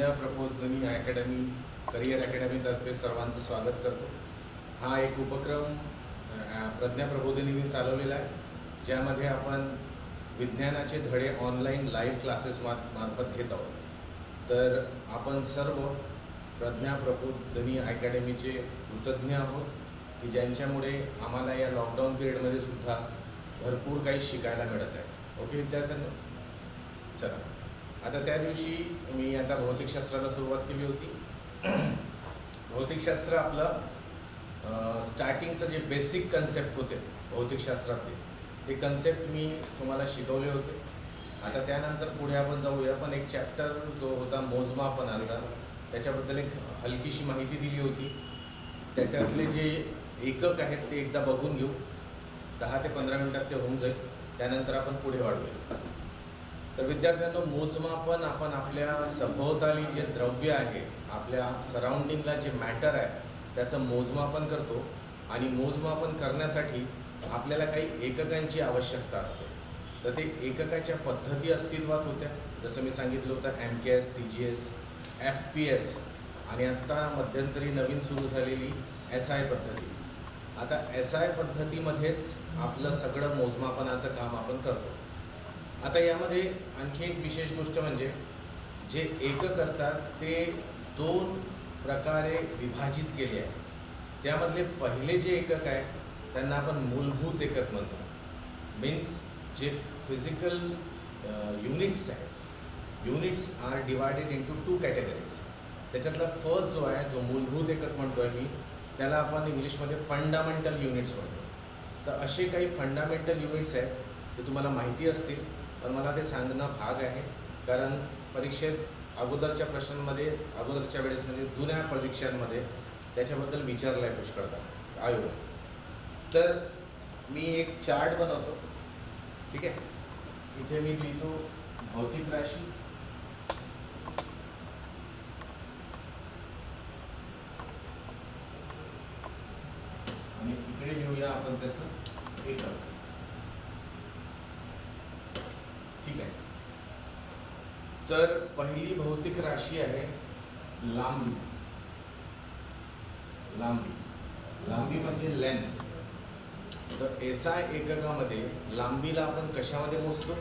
प्रज्ञा प्रबोधिनी academy career अकॅडमीतर्फे सर्वांचं स्वागत करतो. हा एक उपक्रम प्रज्ञा प्रबोधिनीने चालवलेला आहे, ज्यामध्ये आपण विज्ञानाचे धडे ऑनलाईन लाईव्ह क्लासेस मार्फत घेत आहोत. तर आपण सर्व प्रज्ञा प्रबोधिनी अकॅडमीचे कृतज्ञ आहोत की ज्यांच्यामुळे आम्हाला या लॉकडाऊन पिरियडमध्ये सुद्धा भरपूर काही शिकायला मिळत आहे. ओके विद्यार्थ्यांनो, चला आता त्या दिवशी मी आता भौतिकशास्त्राला सुरुवात केली होती. भौतिकशास्त्र आपलं स्टार्टिंगचं जे बेसिक कन्सेप्ट होते भौतिकशास्त्रातले ते कन्सेप्ट मी तुम्हाला शिकवले होते. आता त्यानंतर पुढे आपण जाऊया. पण एक चॅप्टर जो होता मोजमापनाचा, त्याच्याबद्दल एक हलकीशी माहिती दिली होती. त्याच्यातले जे एकक आहेत ते एकदा बघून घेऊ. 10 ते 15 मिनटात ते होऊन जाईल. त्यानंतर आपण पुढे वाढूया. तर विद्यार्थ्यांनो, मोजमापन आपण आपल्या सभोवताली जे द्रव्य आहे, आपल्या सराउंडिंगला जे मॅटर आहे त्याचं मोजमापन करतो. आणि मोजमापन करण्यासाठी आपल्याला काही एककांची आवश्यकता असते. तर ते एककाच्या पद्धती अस्तित्वात होत्या. जसं मी सांगितलं होतं MKS, CGS, FPS आणि आत्ता मध्यंतरी नवीन सुरू झालेली SI पद्धती. आता SI पद्धतीमध्येच आपलं सगळं मोजमापनाचं काम आपण करतो. आता यामध्ये आणखी एक विशेष गोष्ट म्हणजे जे एकक असतात ते 2 प्रकारे विभाजित केले आहे. त्यामधले पहिले जे एकक आहे त्यांना आपण मूलभूत एकक म्हणतो. मीन्स जे फिजिकल युनिट्स आहे, units are divided into 2 categories. त्याच्यातला फर्स्ट जो आहे, जो मूलभूत एकक म्हणतो आहे मी, त्याला आपण इंग्लिशमध्ये फंडामेंटल युनिट्स म्हणतो. तर असे काही फंडामेंटल युनिट्स आहेत ते तुम्हाला माहिती असतील, पण मला ते सांगणं भाग आहे. कारण परीक्षेत अगोदरच्या प्रश्नांमध्ये, अगोदरच्या वेळेस म्हणजे जुन्या परीक्षांमध्ये त्याच्याबद्दल विचारलं आहे पुष्कळदा आयोग. तर मी एक चार्ट बनवतो, ठीक आहे. इथे मी लिहितो भौतिक राशी, आणि इकडे लिहूया आपण त्याचं एकक, ठीक आहे. तर पहिली भौतिक राशी आहे लांबी. लांबी लांबी म्हणजे लेंथ. तर SI एककामध्ये लांबीला आपण कशामध्ये मोजतो?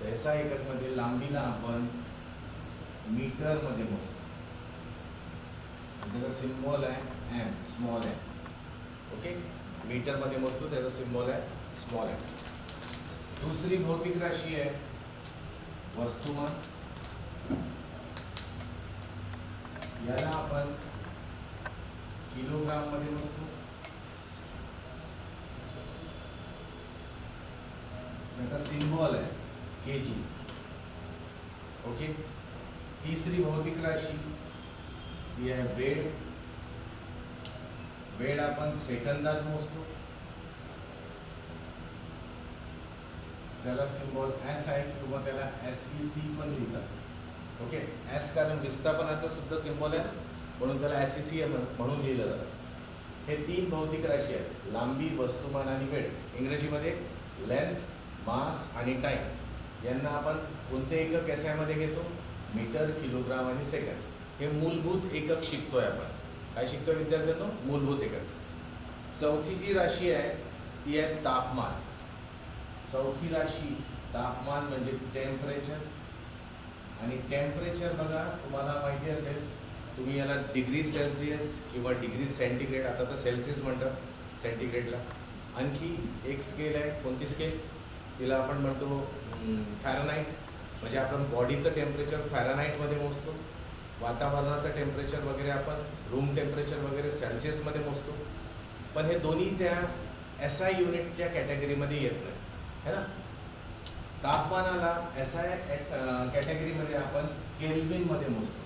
तर SI एककमध्ये लांबीला आपण मीटरमध्ये मोजतो. त्याचा सिम्बॉल आहे M, स्मॉल m. ओके, मीटरमध्ये मोजतो, त्याचा सिम्बॉल आहे स्मॉल m. दुसरी भौतिक राशी आहे वस्तुमान. याला आपण किलोग्राम मध्ये मोजतो. त्याचा सिम्बॉल आहे kg. ओके. तिसरी भौतिक राशी ही आहे वेळ. वेळ आपण सेकंदात मोजतो. त्याला सिम्बॉल S आहे किंवा त्याला SEC पण लिहितात. ओके, S कारण विस्थापनाचा सुद्धा सिम्बॉल आहे म्हणून त्याला SEC म्हणून लिहिलं जातं. हे 3 भौतिक राशी आहेत, लांबी, वस्तुमान आणि वेळ. इंग्रजीमध्ये लेंथ, मास आणि टाईम. यांना आपण कोणते एकक SI मध्ये घेतो? मीटर, किलोग्राम आणि सेकंद. हे मूलभूत एकक शिकतोय आपण. काय शिकतोय विद्यार्थ्यांनो? मूलभूत एकक. चौथी जी राशी आहे ती आहे तापमान. चौथी राशी तापमान म्हणजे टेम्परेचर. आणि टेम्परेचर बघा, तुम्हाला माहिती असेल, तुम्ही याला डिग्री सेल्सिअस किंवा डिग्री सेंटीग्रेड, आता तर सेल्सिअस म्हणतात सेंटीग्रेडला. आणखी एक स्केल आहे, कोणती स्केल? तिला आपण म्हणतो फॅरनाईट. म्हणजे आपण बॉडीचं टेम्परेचर फॅरनाईटमध्ये मोजतो. वातावरणाचं टेम्परेचर वगैरे आपण रूम टेम्परेचर वगैरे सेल्सिअसमध्ये मोजतो. पण हे दोन्ही त्या SI युनिटच्या कॅटेगरीमध्ये येत नाही, है ना. तापमानाला SI कॅटेगरीमध्ये आपण केल्विनमध्ये मोजतो.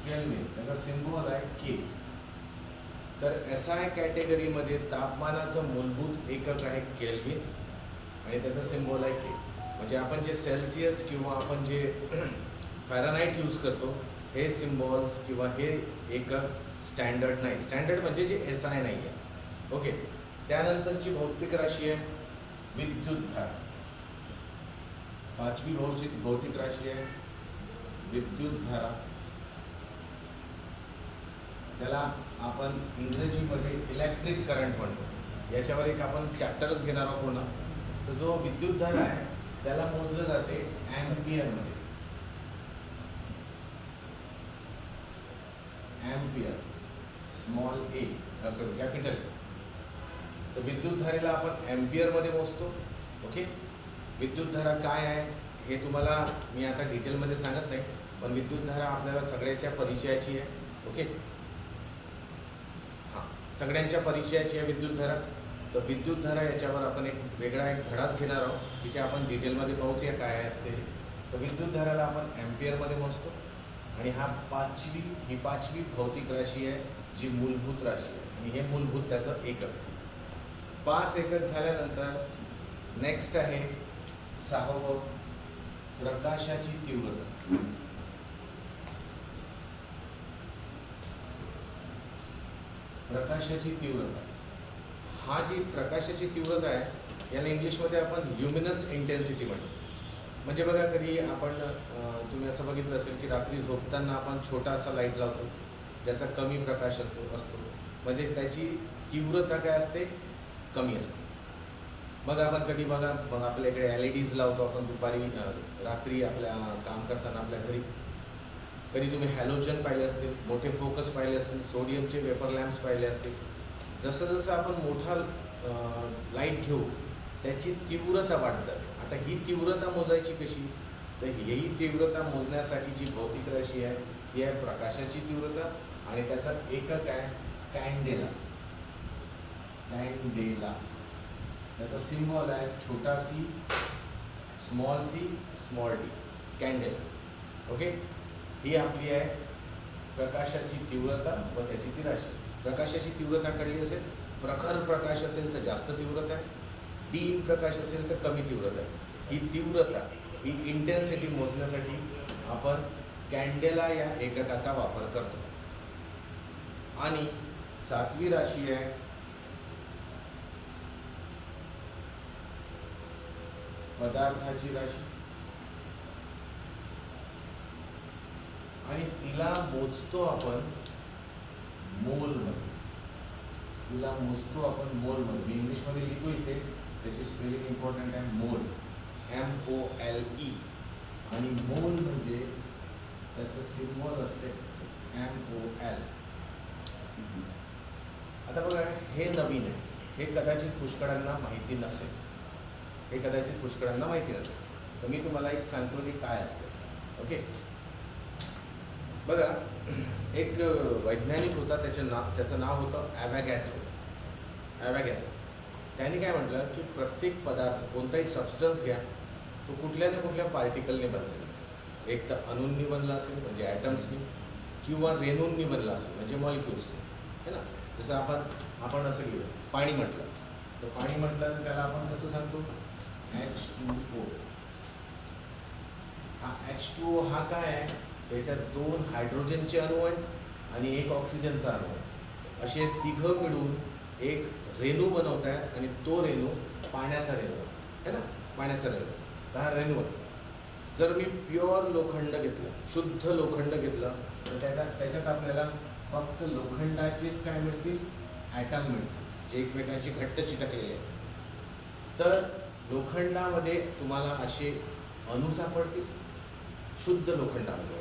केल्विन, त्याचा सिम्बॉल आहे K. तर SI कॅटेगरीमध्ये तापमानाचं मूलभूत एकक आहे केल्विन आणि त्याचा सिम्बॉल आहे K. म्हणजे आपण जे सेल्सिअस किंवा आपण जे फॅरनाईट यूज करतो, हे सिम्बॉल्स किंवा हे एकक स्टँडर्ड नाही. स्टँडर्ड म्हणजे जे SI नाही आहे. ओके. त्यानंतरची भौतिक राशी आहे विद्युतधारा. पाचवी भौतिक राशी आहे विद्युत धारा. त्याला आपण इंग्रजीमध्ये इलेक्ट्रिक करंट म्हणतो. याच्यावर एक आपण चॅप्टरच घेणार आहोत पूर्ण. तर जो विद्युत धारा आहे त्याला मोजलं जाते ॲम्पियरमध्ये. ॲम्पियर स्मॉल ए सॉरी कॅपिटल. तर विद्युत धारेला आपण ॲम्पियरमध्ये मोजतो. ओके. विद्युत धारा काय आहे हे तुम्हाला मी आता डिटेलमध्ये सांगत नाही, पण विद्युत धारा आपल्याला सगळ्याच्या परिचयाची आहे. ओके. हां, सगळ्यांच्या परिचयाची आहे विद्युत धारा. तर विद्युत धारा याच्यावर आपण एक वेगळा एक धडाच घेणार आहोत. तिथे आपण डिटेलमध्ये पाहूया काय असते. तर विद्युत धाराला आपण ॲम्पियरमध्ये मोजतो आणि ही पाचवी भौतिक राशी आहे जी मूलभूत राशी आहे आणि हे मूलभूत त्याचं एकक. 5 एकक झाल्यानंतर नेक्स्ट आहे 6वं प्रकाशाची तीव्रता. प्रकाशाची तीव्रता हा जी प्रकाशाची तीव्रता आहे याला इंग्लिशमध्ये आपण ल्युमिनस इंटेन्सिटी म्हणतो. म्हणजे बघा कधी आपण तुम्ही असं बघितलं असेल की रात्री झोपताना आपण छोटा असा लाईट लावतो ज्याचा कमी प्रकाश असतो, म्हणजे त्याची तीव्रता काय असते, कमी असते. मग आपण कधी बघा मग आपल्याकडे LEDs लावतो आपण दुपारी रात्री आपल्या काम करताना आपल्या घरी. कधी तुम्ही हॅलोजन पाहिले असतील, मोठे फोकस पाहिले असतील, सोडियमचे वेपर लॅम्प्स पाहिले असतील. जसं जसं आपण मोठा लाईट घेऊ त्याची तीव्रता वाढत जाते. आता ही तीव्रता मोजायची कशी, तर ही तीव्रता मोजण्यासाठी जी भौतिक राशी आहे ती आहे प्रकाशाची तीव्रता आणि त्याचा एकक आहे कॅन्डेला. कॅन्डेला त्याचा सिम्बॉल आहे छोटा सी स्मॉल डी, कॅन्डेला. ओके. ही आपली आहे प्रकाशाची तीव्रता व त्याची ती राशी. प्रकाशाची तीव्रता कळली असेल, प्रखर प्रकाश असेल तर जास्त तीव्रता आहे, डीम प्रकाश असेल तर कमी तीव्रता आहे. ही तीव्रता ही इंटेन्सिटी मोजण्यासाठी आपण कॅन्डेला या एककाचा वापर करतो. आणि 7वी राशी आहे पदार्थाची राशी आणि तिला मोजतो आपण मोलमध्ये. मी इंग्लिशमध्ये लिहितो इथे, त्याची स्पेलिंग इम्पॉर्टंट आहे. मोल, MOLE. आणि मोल म्हणजे त्याचं सिम्बॉल असते MOL. आता बघा हे नवीन आहे, हे कदाचित पुष्कळांना माहिती नसेल. तर मी तुम्हाला एक सांगतो की काय असते. ओके. बघा एक वैज्ञानिक होता, त्याचं नाव होतं ॲव्होगॅड्रो. त्याने काय म्हटलं की प्रत्येक पदार्थ कोणताही सबस्टन्स घ्या तो कुठल्या ना कुठल्या पार्टिकलने बनलेला. एक तर अणूंनी बनला असेल म्हणजे ॲटम्सनी, किंवा रेणूंनी बनला असेल म्हणजे मॉलिक्युल्सनी, है ना. जसं आपण असं घेऊ पाणी म्हटलं तर तर त्याला आपण कसं सांगतो H2O. हा H2O हा काय आहे, त्याच्यात 2 हायड्रोजनचे अणू आहेत आणि 1 ऑक्सिजनचा अणू आहे. असे तिघं मिळून एक रेणू बनवत आहेत आणि तो रेणू पाण्याचा रेणू आहे ना. पाण्याचा रेणू हा रेणू आहे. जर मी प्युअर लोखंड घेतलं, शुद्ध लोखंड घेतलं तर त्याच्यात आपल्याला फक्त लोखंडाचेच काय मिळतील, ॲटम मिळतील जे एकमेकांशी घट्ट चिटकलेले आहेत. तर लोखंडामध्ये तुम्हाला असे अणू सापडतील शुद्ध लोखंडामध्ये.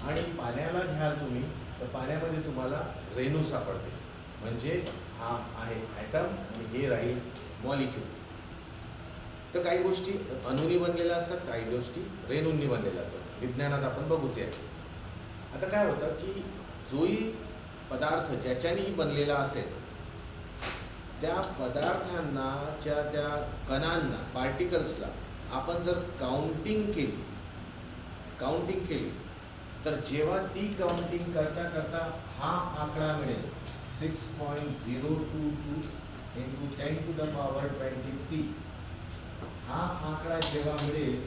आणि पाण्याला घ्याल तुम्ही तर पाण्यामध्ये तुम्हाला रेणू सापडते, म्हणजे हा आहे ॲटम आणि हे राहील मॉलिक्यूल. तर काही गोष्टी अणूंनी बनलेल्या असतात, काही गोष्टी रेणूंनी बनलेल्या असतात. विज्ञानात आपण बघूच आहे. आता काय होतं की जोही पदार्थ ज्याच्यानेही बनलेला असेल त्या पदार्थांनाच्या त्या कणांना पार्टिकल्सला आपण जर काउंटिंग केली तर जेव्हा ती काउंटिंग करता हा आकडा मिळेल 6.022 × 10⁻23. हा आकडा जेव्हा मिळेल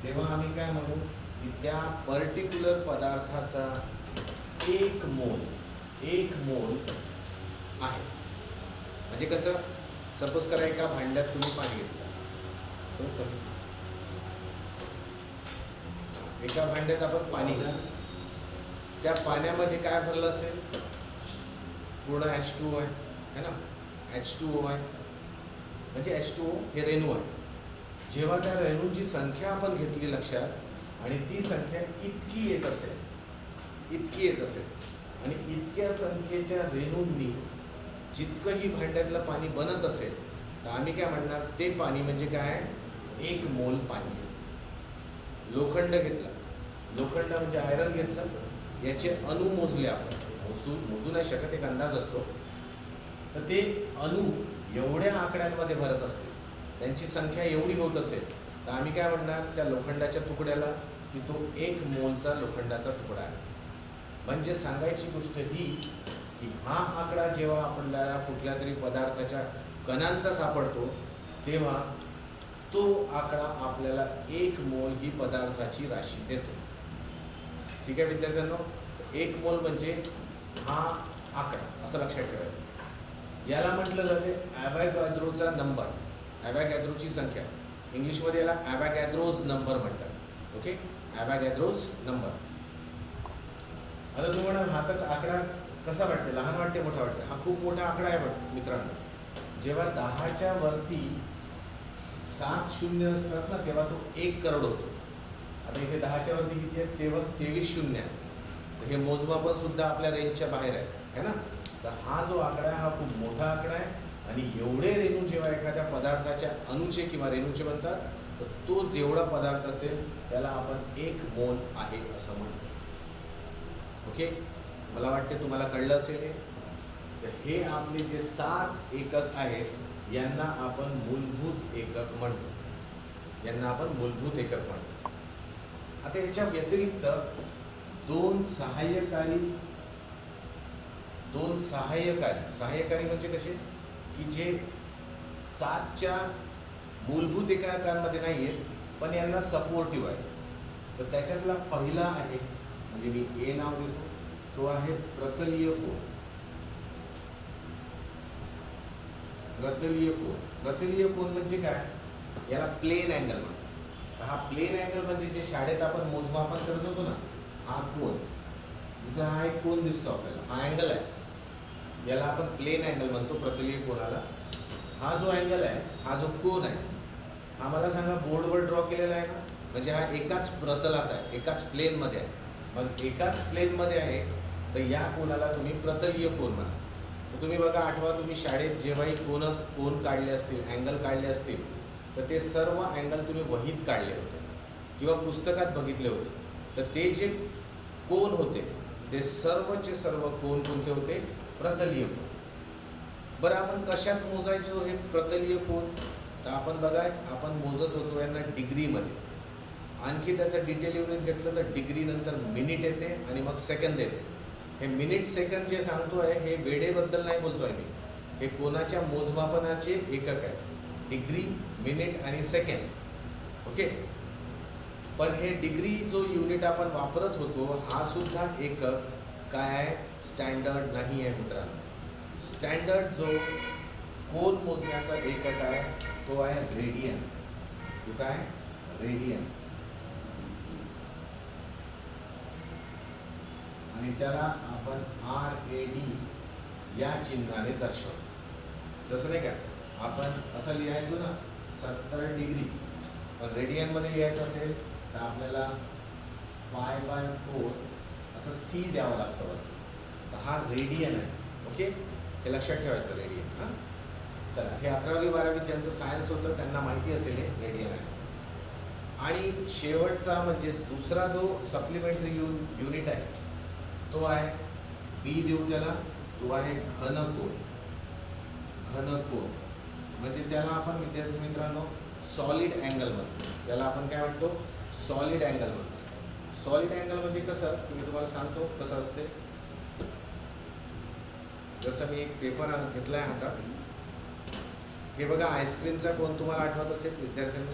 तेव्हा आम्ही काय म्हणू की त्या पर्टिक्युलर पदार्थाचा एक मोल आहे. म्हणजे कसं, सपोज करा एका भांड्यात तुम्ही पाणी घेतलं, एका भांड्यात आपण पाणी घेऊ, त्या पाण्यामध्ये काय भरलं असेल, पूर्ण H2O आहे ना, H2O आहे, म्हणजे H2O हे रेणू आहे. जेव्हा त्या रेणूंची संख्या आपण घेतली लक्षात आणि ती संख्या इतकी येत असेल आणि इतक्या संख्येच्या रेणूंनी जितकं ही भांड्यातलं पाणी बनत असेल तर आम्ही काय म्हणणार, ते पाणी म्हणजे काय, 1 मोल पाणी आहे. लोखंड घेतला, लोखंड म्हणजे आयरन घेतलं, याचे अणू मोजले आपण, मोजू नाही शकत, एक अंदाज असतो, तर ते अणू एवढ्या आकड्यांमध्ये भरत असतील, त्यांची संख्या एवढी होत असेल तर आम्ही काय म्हणणार त्या लोखंडाच्या तुकड्याला की तो 1 मोलचा लोखंडाचा तुकडा आहे. म्हणजे सांगायची गोष्ट ही की हा आकडा जेव्हा आपल्याला कुठल्या तरी पदार्थाच्या कणांचा सापडतो तेव्हा तो आकडा आपल्याला 1 मोल ही पदार्थाची राशी देतो. ठीक आहे विद्यार्थ्यांनो, 1 मोल म्हणजे हा आकडा, असं लक्षात ठेवायचं. याला म्हटलं जाते ॲव्होगॅड्रोचा नंबर, ॲव्होगॅड्रोची संख्या, इंग्लिशमध्ये याला ॲव्होगॅड्रोज नंबर म्हणतात. Okay, Avogadro's number. आता तुम्ही म्हणा हा तर आकडा कसा वाटते, लहान वाटते मोठा वाटते, हा खूप मोठा आकडा आहे मित्रांनो. जेव्हा 10च्या वरती 7 शून्य असतात ना तेव्हा तो 1 करोड होतो. आता इथे 10च्या वरती किती आहे, 23 शून्य आहे. हे मोजमापन सुद्धा आपल्या रेंजच्या बाहेर आहे ना. तर हा जो आकडा आहे हा खूप मोठा आकडा आहे आणि एवढे रेणू जेव्हा एखाद्या पदार्थाच्या अणूचे किंवा रेणूचे बनतात तर तो जेवढा पदार्थ असेल त्याला आपण 1 मोल आहे असं म्हणतो. ओके, मला वाटते तुम्हाला कळलं असेल हे. तर हे आपले जे 7 एकक आहेत यांना आपण मूलभूत एकक म्हणतो, यांना आपण मूलभूत एकक म्हणतो. आता याच्या व्यतिरिक्त दोन सहाय्यकारी म्हणजे कसे की जे 7च्या मूलभूत एककांमध्ये नाही आहेत पण यांना सपोर्टिव्ह आहे. तर त्याच्यातला पहिला आहे, म्हणजे मी ए नाव देतो, तो आहे प्रतलीय कोन. प्रतलीय कोन म्हणजे काय, याला प्लेन अँगल म्हणतात. हा प्लेन अँगल म्हणजे जे शाळेत आपण मोजमापन करत होतो ना, हा कोन, जसा हा एक कोन दिसतो आपल्याला, हा अँगल आहे, याला आपण प्लेन अँगल म्हणतो प्रतलीय कोनाला. हा जो अँगल आहे, हा जो कोन आहे, हा मला सांगा बोर्डवर ड्रॉ केलेला आहे ना, म्हणजे हा एकाच प्रतलात आहे, एकाच प्लेनमध्ये आहे. मग एकाच प्लेनमध्ये आहे तर या कोनाला तुम्ही प्रतलीय कोन म्हणा. तर तुम्ही बघा, आठवा तुम्ही शाळेत जेव्हाही कोन काढले असतील, अँगल काढले असतील तर ते सर्व अँगल तुम्ही वहीत काढले होते किंवा पुस्तकात बघितले होते. तर ते जे कोन होते ते सर्वचे सर्व कोन कोणते होते, प्रतलीय कोन. बरं, आपण कशात मोजायचो हे प्रतलीय कोन, तर आपण बघा आपण मोजत होतो यांना डिग्रीमध्ये. आणखी त्याचं डिटेल युनिट घेतलं तर डिग्री नंतर मिनिट येते आणि मग सेकंद येते. हे मिनिट सेकंद जे सांगतो आहे हे वेळेबद्दल नाही बोलतो आहे मी, हे कोणाच्या मोजमापनाचे एकक आहे, डिग्री, मिनिट आणि सेकंड. ओके, पण हे डिग्री जो युनिट आपण वापरत होतो हा सुद्धा एकक काय आहे, स्टँडर्ड नाही आहे मित्रांनो. स्टँडर्ड जो कोन मोजण्याचा एकक आहे तो आहे रेडियन. तो काय, रेडियन. आणि त्याला आपण RAD या चिन्हाने दर्शवतो. जसं नाही का आपण असं लिहायचो ना 70 डिग्री, पण रेडियनमध्ये लिहायचं असेल तर आपल्याला π/4 असं C द्यावं लागतं. तर हा रेडियन आहे. ओके, हे लक्षात ठेवायचं रेडियन. हां, चला, हे 11वी 12वी ज्यांचं सायन्स होतं त्यांना माहिती असेल हे रेडियन आहे. आणि शेवटचा म्हणजे दुसरा जो सप्लिमेंटरी युनिट आहे तो आहे B देऊ त्याला, तो आहे घनकोन. म्हणजे त्याला आपण विद्यार्थी मित्रांनो सॉलिड अँगल म्हणतो. त्याला आपण काय म्हणतो, सॉलिड अँगल म्हणतो. सॉलिड अँगल म्हणजे कसं, मी तुम्हाला सांगतो कसं असते. जसं मी एक पेपर घेतला आहे हातात, हे बघा आईस्क्रीमचा कोन तुम्हाला आठवत असेल विद्यार्थ्यांना.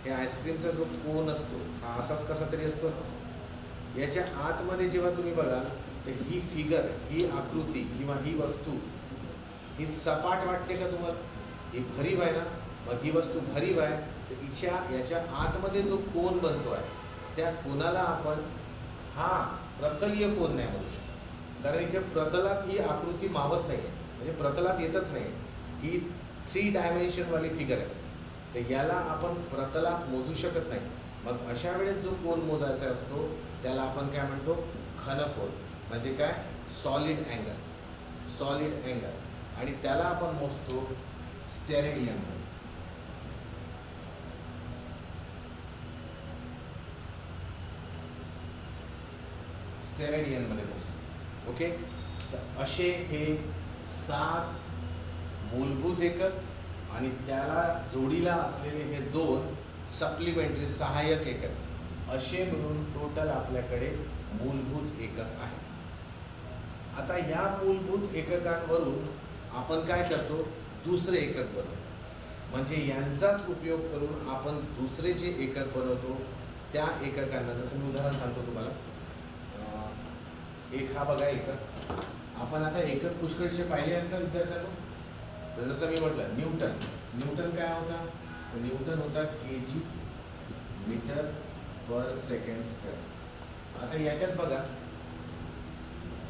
हे आईस्क्रीमचा जो कोन असतो हा असाच कसा तरी असतो ना. याच्या आतमध्ये जेव्हा तुम्ही बघाल तर ही फिगर, ही आकृती किंवा ही वस्तू ही सपाट वाटते का तुम्हाला, ही भरीव आहे ना. मग ही वस्तू भरीव आहे तर याच्या आतमध्ये जो कोन बनतो आहे त्या कोनाला आपण हा प्रतलीय कोन नाही म्हणू शकत, कारण इथे प्रतलात ही आकृती मावत नाही आहे, म्हणजे प्रतलात येतच नाही. ही 3 डायमेन्शनवाली फिगर आहे, तर याला आपण प्रतलात मोजू शकत नाही. मग अशा वेळेस जो कोन मोजायचा असतो त्याला आपण काय म्हणतो, घनकोन, म्हणजे काय, सॉलिड अँगल, सॉलिड अँगल. आणि त्याला आपण मोजतो स्टेरेडियन. स्टेरेडियनमध्ये मोजतो. ओके, तर असे हे 7 मूलभूत एकक आणि त्याला जोडीला असलेले हे 2 सप्लिमेंटरी सहाय्यक एकक, असे मिळून टोटल आपल्याकडे मूलभूत एकक आहे. आता या मूलभूत एककांवरून आपण काय करतो, दुसरे एकक बनवतो. म्हणजे यांचाच उपयोग करून आपण दुसरे जे एकक बनवतो त्या एककांना, जसं मी उदाहरण सांगतो तुम्हाला. एक हा बघा एकक, आपण आता एकक पुष्कळशे पाहिले आहेत का विद्यार्थ्यांना. तर जसं मी म्हटलं न्यूटन, न्यूटन काय होता, तर न्यूटन होता kg मीटर पर सेकंड स्क्वेअर. आता याच्यात बघा,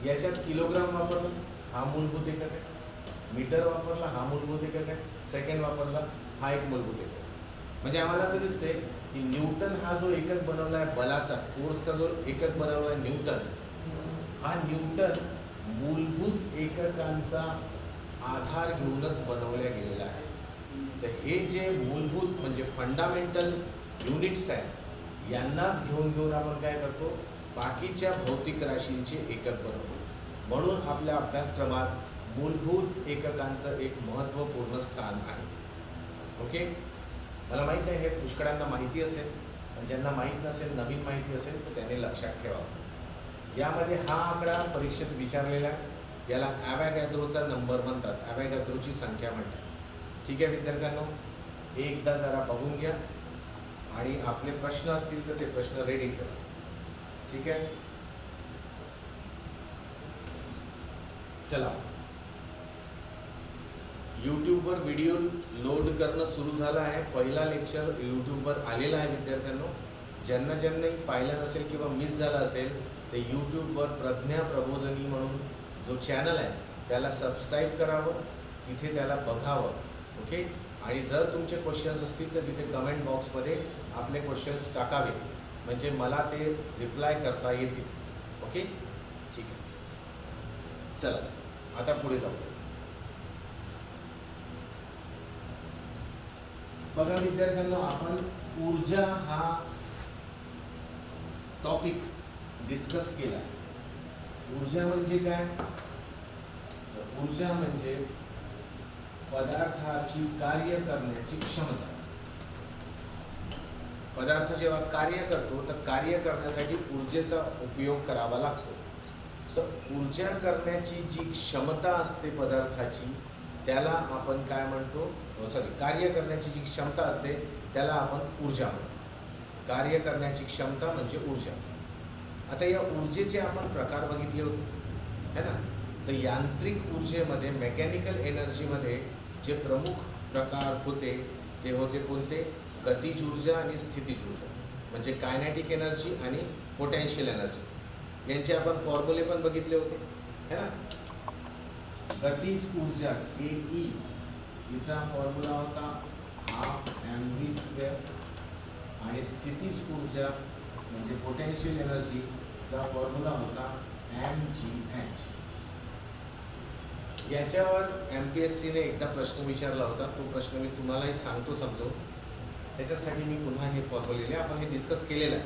याच्यात किलोग्राम वापरला हा मूलभूत एकक आहे, मीटर वापरला हा मूलभूत एकक आहे, सेकंड वापरला हा एक मूलभूत एकक. म्हणजे आम्हाला असं दिसते की न्यूटन हा जो एकक बनवला आहे बलाचा, फोर्सचा जो एकक बनवला आहे न्यूटन, हा न्यूटन मूलभूत एककांचा आधार घेऊनच बनवल्या गेलेला आहे. तर हे जे मूलभूत म्हणजे फंडामेंटल युनिट्स आहेत, यांनाच घेऊन आपण काय करतो, बाकीच्या भौतिक राशींचे एकक बनवतो. म्हणून आपल्या अभ्यासक्रमात मूलभूत एककांचं एक महत्त्वपूर्ण स्थान आहे. ओके, मला माहीत आहे हे पुष्कळांना माहिती असेल, पण ज्यांना माहीत नसेल, नवीन माहिती असेल, तर त्याने लक्षात ठेवावं. यामध्ये हा आकडा परीक्षेत विचारलेला आहे, याला ॲव्हॅगॅड्रोचा नंबर म्हणतात, ॲव्हॅगॅड्रोची संख्या म्हणतात. ठीक आहे विद्यार्थ्यांनो, एकदा जरा बघून घ्या आणि आपले प्रश्न असतील तर ते प्रश्न रेडी ठेवा. ठीक आहे, चला. यूट्यूबवर व्हिडिओ लोड करणं सुरू झालं आहे. पहिला लेक्चर यूट्यूबवर आलेला आहे विद्यार्थ्यांनो. ज्यांनी पाहिलं नसेल किंवा मिस झालं असेल तर यूट्यूबवर प्रज्ञा प्रबोधिनी म्हणून जो चॅनल आहे त्याला सबस्क्राईब करावं, तिथे त्याला बघावं. ओके, आणि जर तुमचे क्वेश्चन्स असतील तर तिथे कमेंट बॉक्समध्ये आपले क्वेश्चन्स टाकावे, म्हणजे मला ते रिप्लाय करता येतील. ओके, ठीक आहे. चला आता पुढे जाऊ. बघा विद्यार्थ्यांनो, आपण ऊर्जा हा टॉपिक डिस्कस केला. ऊर्जा म्हणजे काय, ऊर्जा म्हणजे पदार्थाची कार्य करण्याची क्षमता. पदार्थ जेव्हा कार्य करतो तर कार्य करण्यासाठी ऊर्जेचा उपयोग करावा लागतो. तर ऊर्जा करण्याची जी क्षमता असते पदार्थाची त्याला आपण काय म्हणतो, कार्य करण्याची जी क्षमता असते त्याला आपण ऊर्जा म्हणतो. कार्य करण्याची क्षमता म्हणजे ऊर्जा. आता या ऊर्जेचे आपण प्रकार बघितले होते है ना. तर यांत्रिक ऊर्जेमध्ये, मेकॅनिकल एनर्जीमध्ये जे प्रमुख प्रकार होते ते होते कोणते, गतिज ऊर्जा आणि स्थितिज ऊर्जा, म्हणजे कायनेटिक एनर्जी आणि पोटेन्शियल एनर्जी. यांचे आपण फॉर्म्युले पण बघितले होते है ना. गतिज ऊर्जा KE, हिचा फॉर्म्युला होता 12mv², आणि स्थितिज ऊर्जा म्हणजे पोटेन्शियल एनर्जीचा फॉर्म्युला होता mgh. याच्यावर MPSCने एकदा प्रश्न विचारला होता, तो प्रश्न मी तुम्हालाही सांगतो समजून, त्याच्यासाठी मी पुन्हा हे फॉर्म्युले आपण हे डिस्कस केलेलं आहे.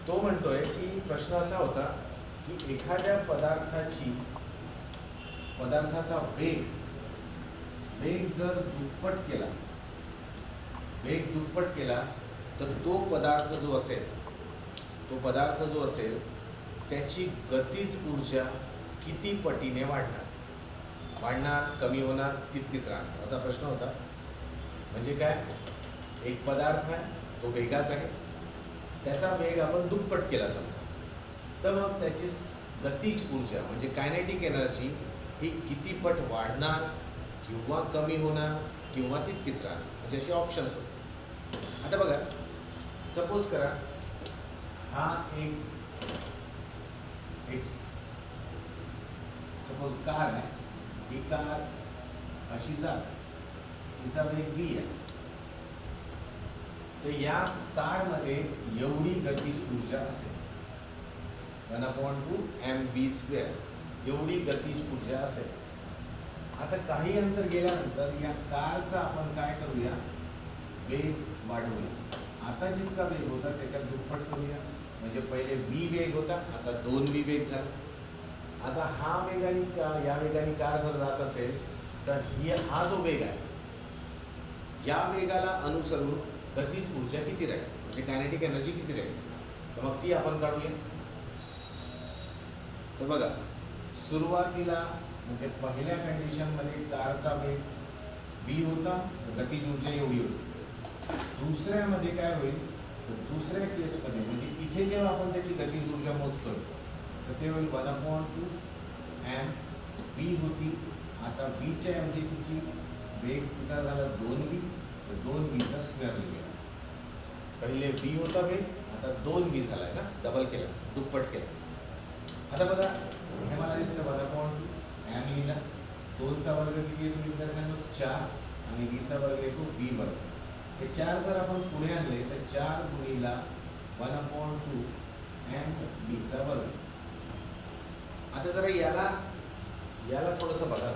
तो म्हणतोय की प्रश्न असा होता की एखाद्या पदार्थाचा वेग जर दुप्पट केला तर तो पदार्थ जो असेल त्याची गतिज ऊर्जा किती पटीने वाढणार, कमी होणार, तितकीच राहणार, असा प्रश्न होता. म्हणजे काय, एक पदार्थ आहे, तो वेगात आहे, त्याचा वेग आपण दुप्पट केला समजा, तर मग त्याची गतिज ऊर्जा म्हणजे कायनेटिक एनर्जी ही किती पट वाढणार किंवा कमी होणार किंवा तितकीच राहणार, म्हणजे असे ऑप्शन्स होते. आता बघा, सपोज करा हा एक सपोज कार आहे, ही कार अशी जात, तिचा वेग v आहे. तर या कारमध्ये एवढी गतिज ऊर्जा असेल, 1/2 mv², एवढी गतिज ऊर्जा असेल. आता काही अंतर गेल्यानंतर या कारचा आपण काय करूया, वेग वाढवूया. आता जितका वेग होता त्याच्यात दुप्पट करूया. म्हणजे पहिले v वेग होता, आता 2v वेग झाला. आता हा वेगाने कार, या वेगाने कार जर जात असेल तर हा जो वेग आहे, या वेगाला अनुसरून गतिज ऊर्जा किती राहील, म्हणजे कायनेटिक एनर्जी किती राहील, तर मग ती आपण काढूया. तर बघा, सुरुवातीला म्हणजे पहिल्या कंडिशनमध्ये कारचा वेग v होता, गतिज ऊर्जा एवढी होती. दुसऱ्यामध्ये काय होईल, तर दुसऱ्या केसमध्ये म्हणजे इथे जेव्हा आपण त्याची गतिज ऊर्जा मोजतोय तर ते होईल 1/2 mv होती. आता vच्या ऐवजी तिची वेग तिचा झाला 2v, तर 2vचा स्क्वेअर लिहिला. पहिले v होता वेग, आता 2v झाला आहे ना, डबल केला, दुप्पट केला. आता बघा, हे मला दिसतं 1/2 m लिहिला, 2चा वर्ग किती येतो विद्यार्थ्यांना, 4, आणि vचा वर्ग येतो v वर्ग. हे 4 जर आपण पुढे आणले तर 4 गुणिला 1/2 mvचा वर्ग. आता जरा याला थोडंसं बघा.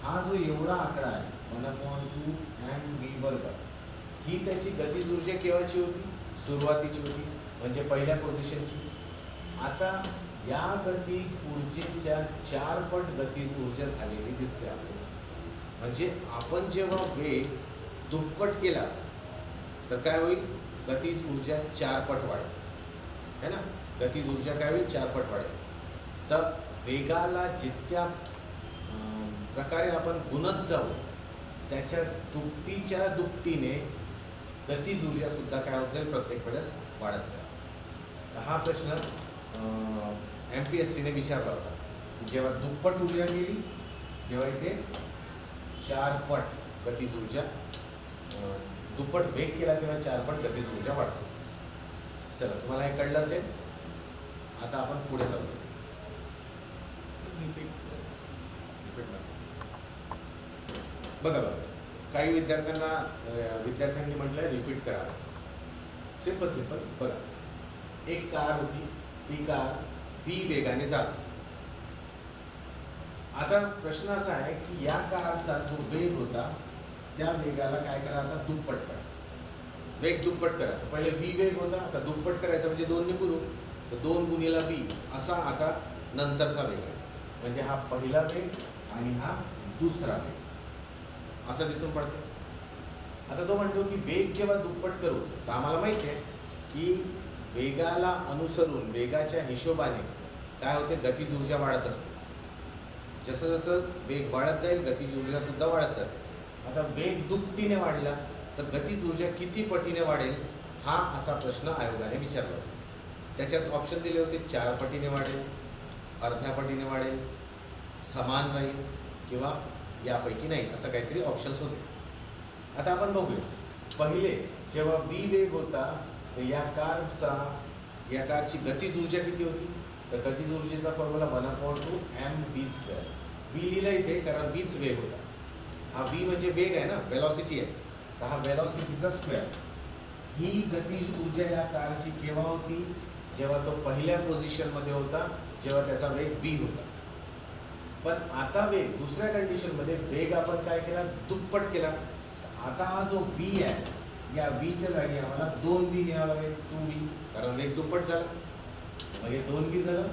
हा जो एवढा आकडा आहे 1/2 mv वर्ग, ही त्याची गतिज ऊर्जा केव्हाची होती, सुरुवातीची होती, म्हणजे पहिल्या पोझिशनची. आता या गतिज ऊर्जेच्या 4 पट गतिज ऊर्जा झालेली दिसते आपल्याला. म्हणजे आपण जेव्हा वेग दुप्पट केला तर काय होईल, गतिज ऊर्जा 4 पट वाढेल, है ना. गतिज ऊर्जा काय होईल, 4 पट वाढेल. तर वेगाला जितक्या प्रकारे आपण गुणत जाऊ त्याच्या दुपटीच्या दुपटीने गतिज ऊर्जा सुद्धा काय होत जाईल, प्रत्येक वेळेस वाढत जाईल. तर हा प्रश्न MPSCने विचारला होता की जेव्हा दुप्पट ऊर्जा गेली तेव्हा इथे 4 पट गतिज ऊर्जा, दुप्पट वेग केला तेव्हा 4 पट गतिज ऊर्जा वाढते. चला, तुम्हाला हे कळलं असेल. आता आपण पुढे जाऊ. बघा, काही विद्यार्थ्यांनी म्हटलंय रिपीट करा. सिंपल बघा, एक कार होती, ती कार v वेगाने जात. आता प्रश्न असा आहे की या कारचा जो वेग होता त्या वेगाला काय करा, आता दुप्पट करा, वेग दुप्पट करा. पहिले v वेग होता, आता दुप्पट करायचा म्हणजे 2 ने गुणू, तर 2 गुणिला v असा आता नंतरचा वेग आहे. म्हणजे हा पहिला वेग आणि हा दुसरा वेग असं दिसून पडते. आता तो म्हणतो की वेग जेव्हा दुप्पट करू, तर आम्हाला माहिती आहे की वेगाला अनुसरून, वेगाच्या हिशोबाने काय होते, गतिज ऊर्जा वाढत असते. जसं जसं वेग वाढत जाईल गतिज ऊर्जा सुद्धा वाढत जाते. आता वेग दुपटीने वाढला तर गतिज ऊर्जा किती पटीने वाढेल, हा असा प्रश्न आयोगाने विचारला होता. त्याच्यात ऑप्शन दिले होते, 4 पटीने वाढेल, अर्ध्या पटीने वाढेल, समान राहील, किंवा यापैकी नाही, असं काहीतरी ऑप्शन्स होते. आता आपण बघूया. पहिले जेव्हा v वेग होता तर या कारची गतिज ऊर्जा किती होती, तर गतिज ऊर्जेचा फॉर्म्युला 1/2 mv². v लिहिला इथे कारण vच वेग होता. हा v म्हणजे वेग आहे ना, वेलॉसिटी आहे, तर हा वेलॉसिटीचा स्क्वेअर. ही गतिज ऊर्जा या कारची केव्हा होती, जेव्हा तो पहिल्या पोझिशनमध्ये होता, जेव्हा त्याचा वेग v होता. पण आता वेग दुसऱ्या कंडिशनमध्ये वेग आपण काय केला, दुप्पट केला. आता हा जो v आहे, या vच्या जागी आम्हाला 2v घ्यावं लागेल, 2v, कारण वेग दुप्पट झाला. मग हे 2v झालं.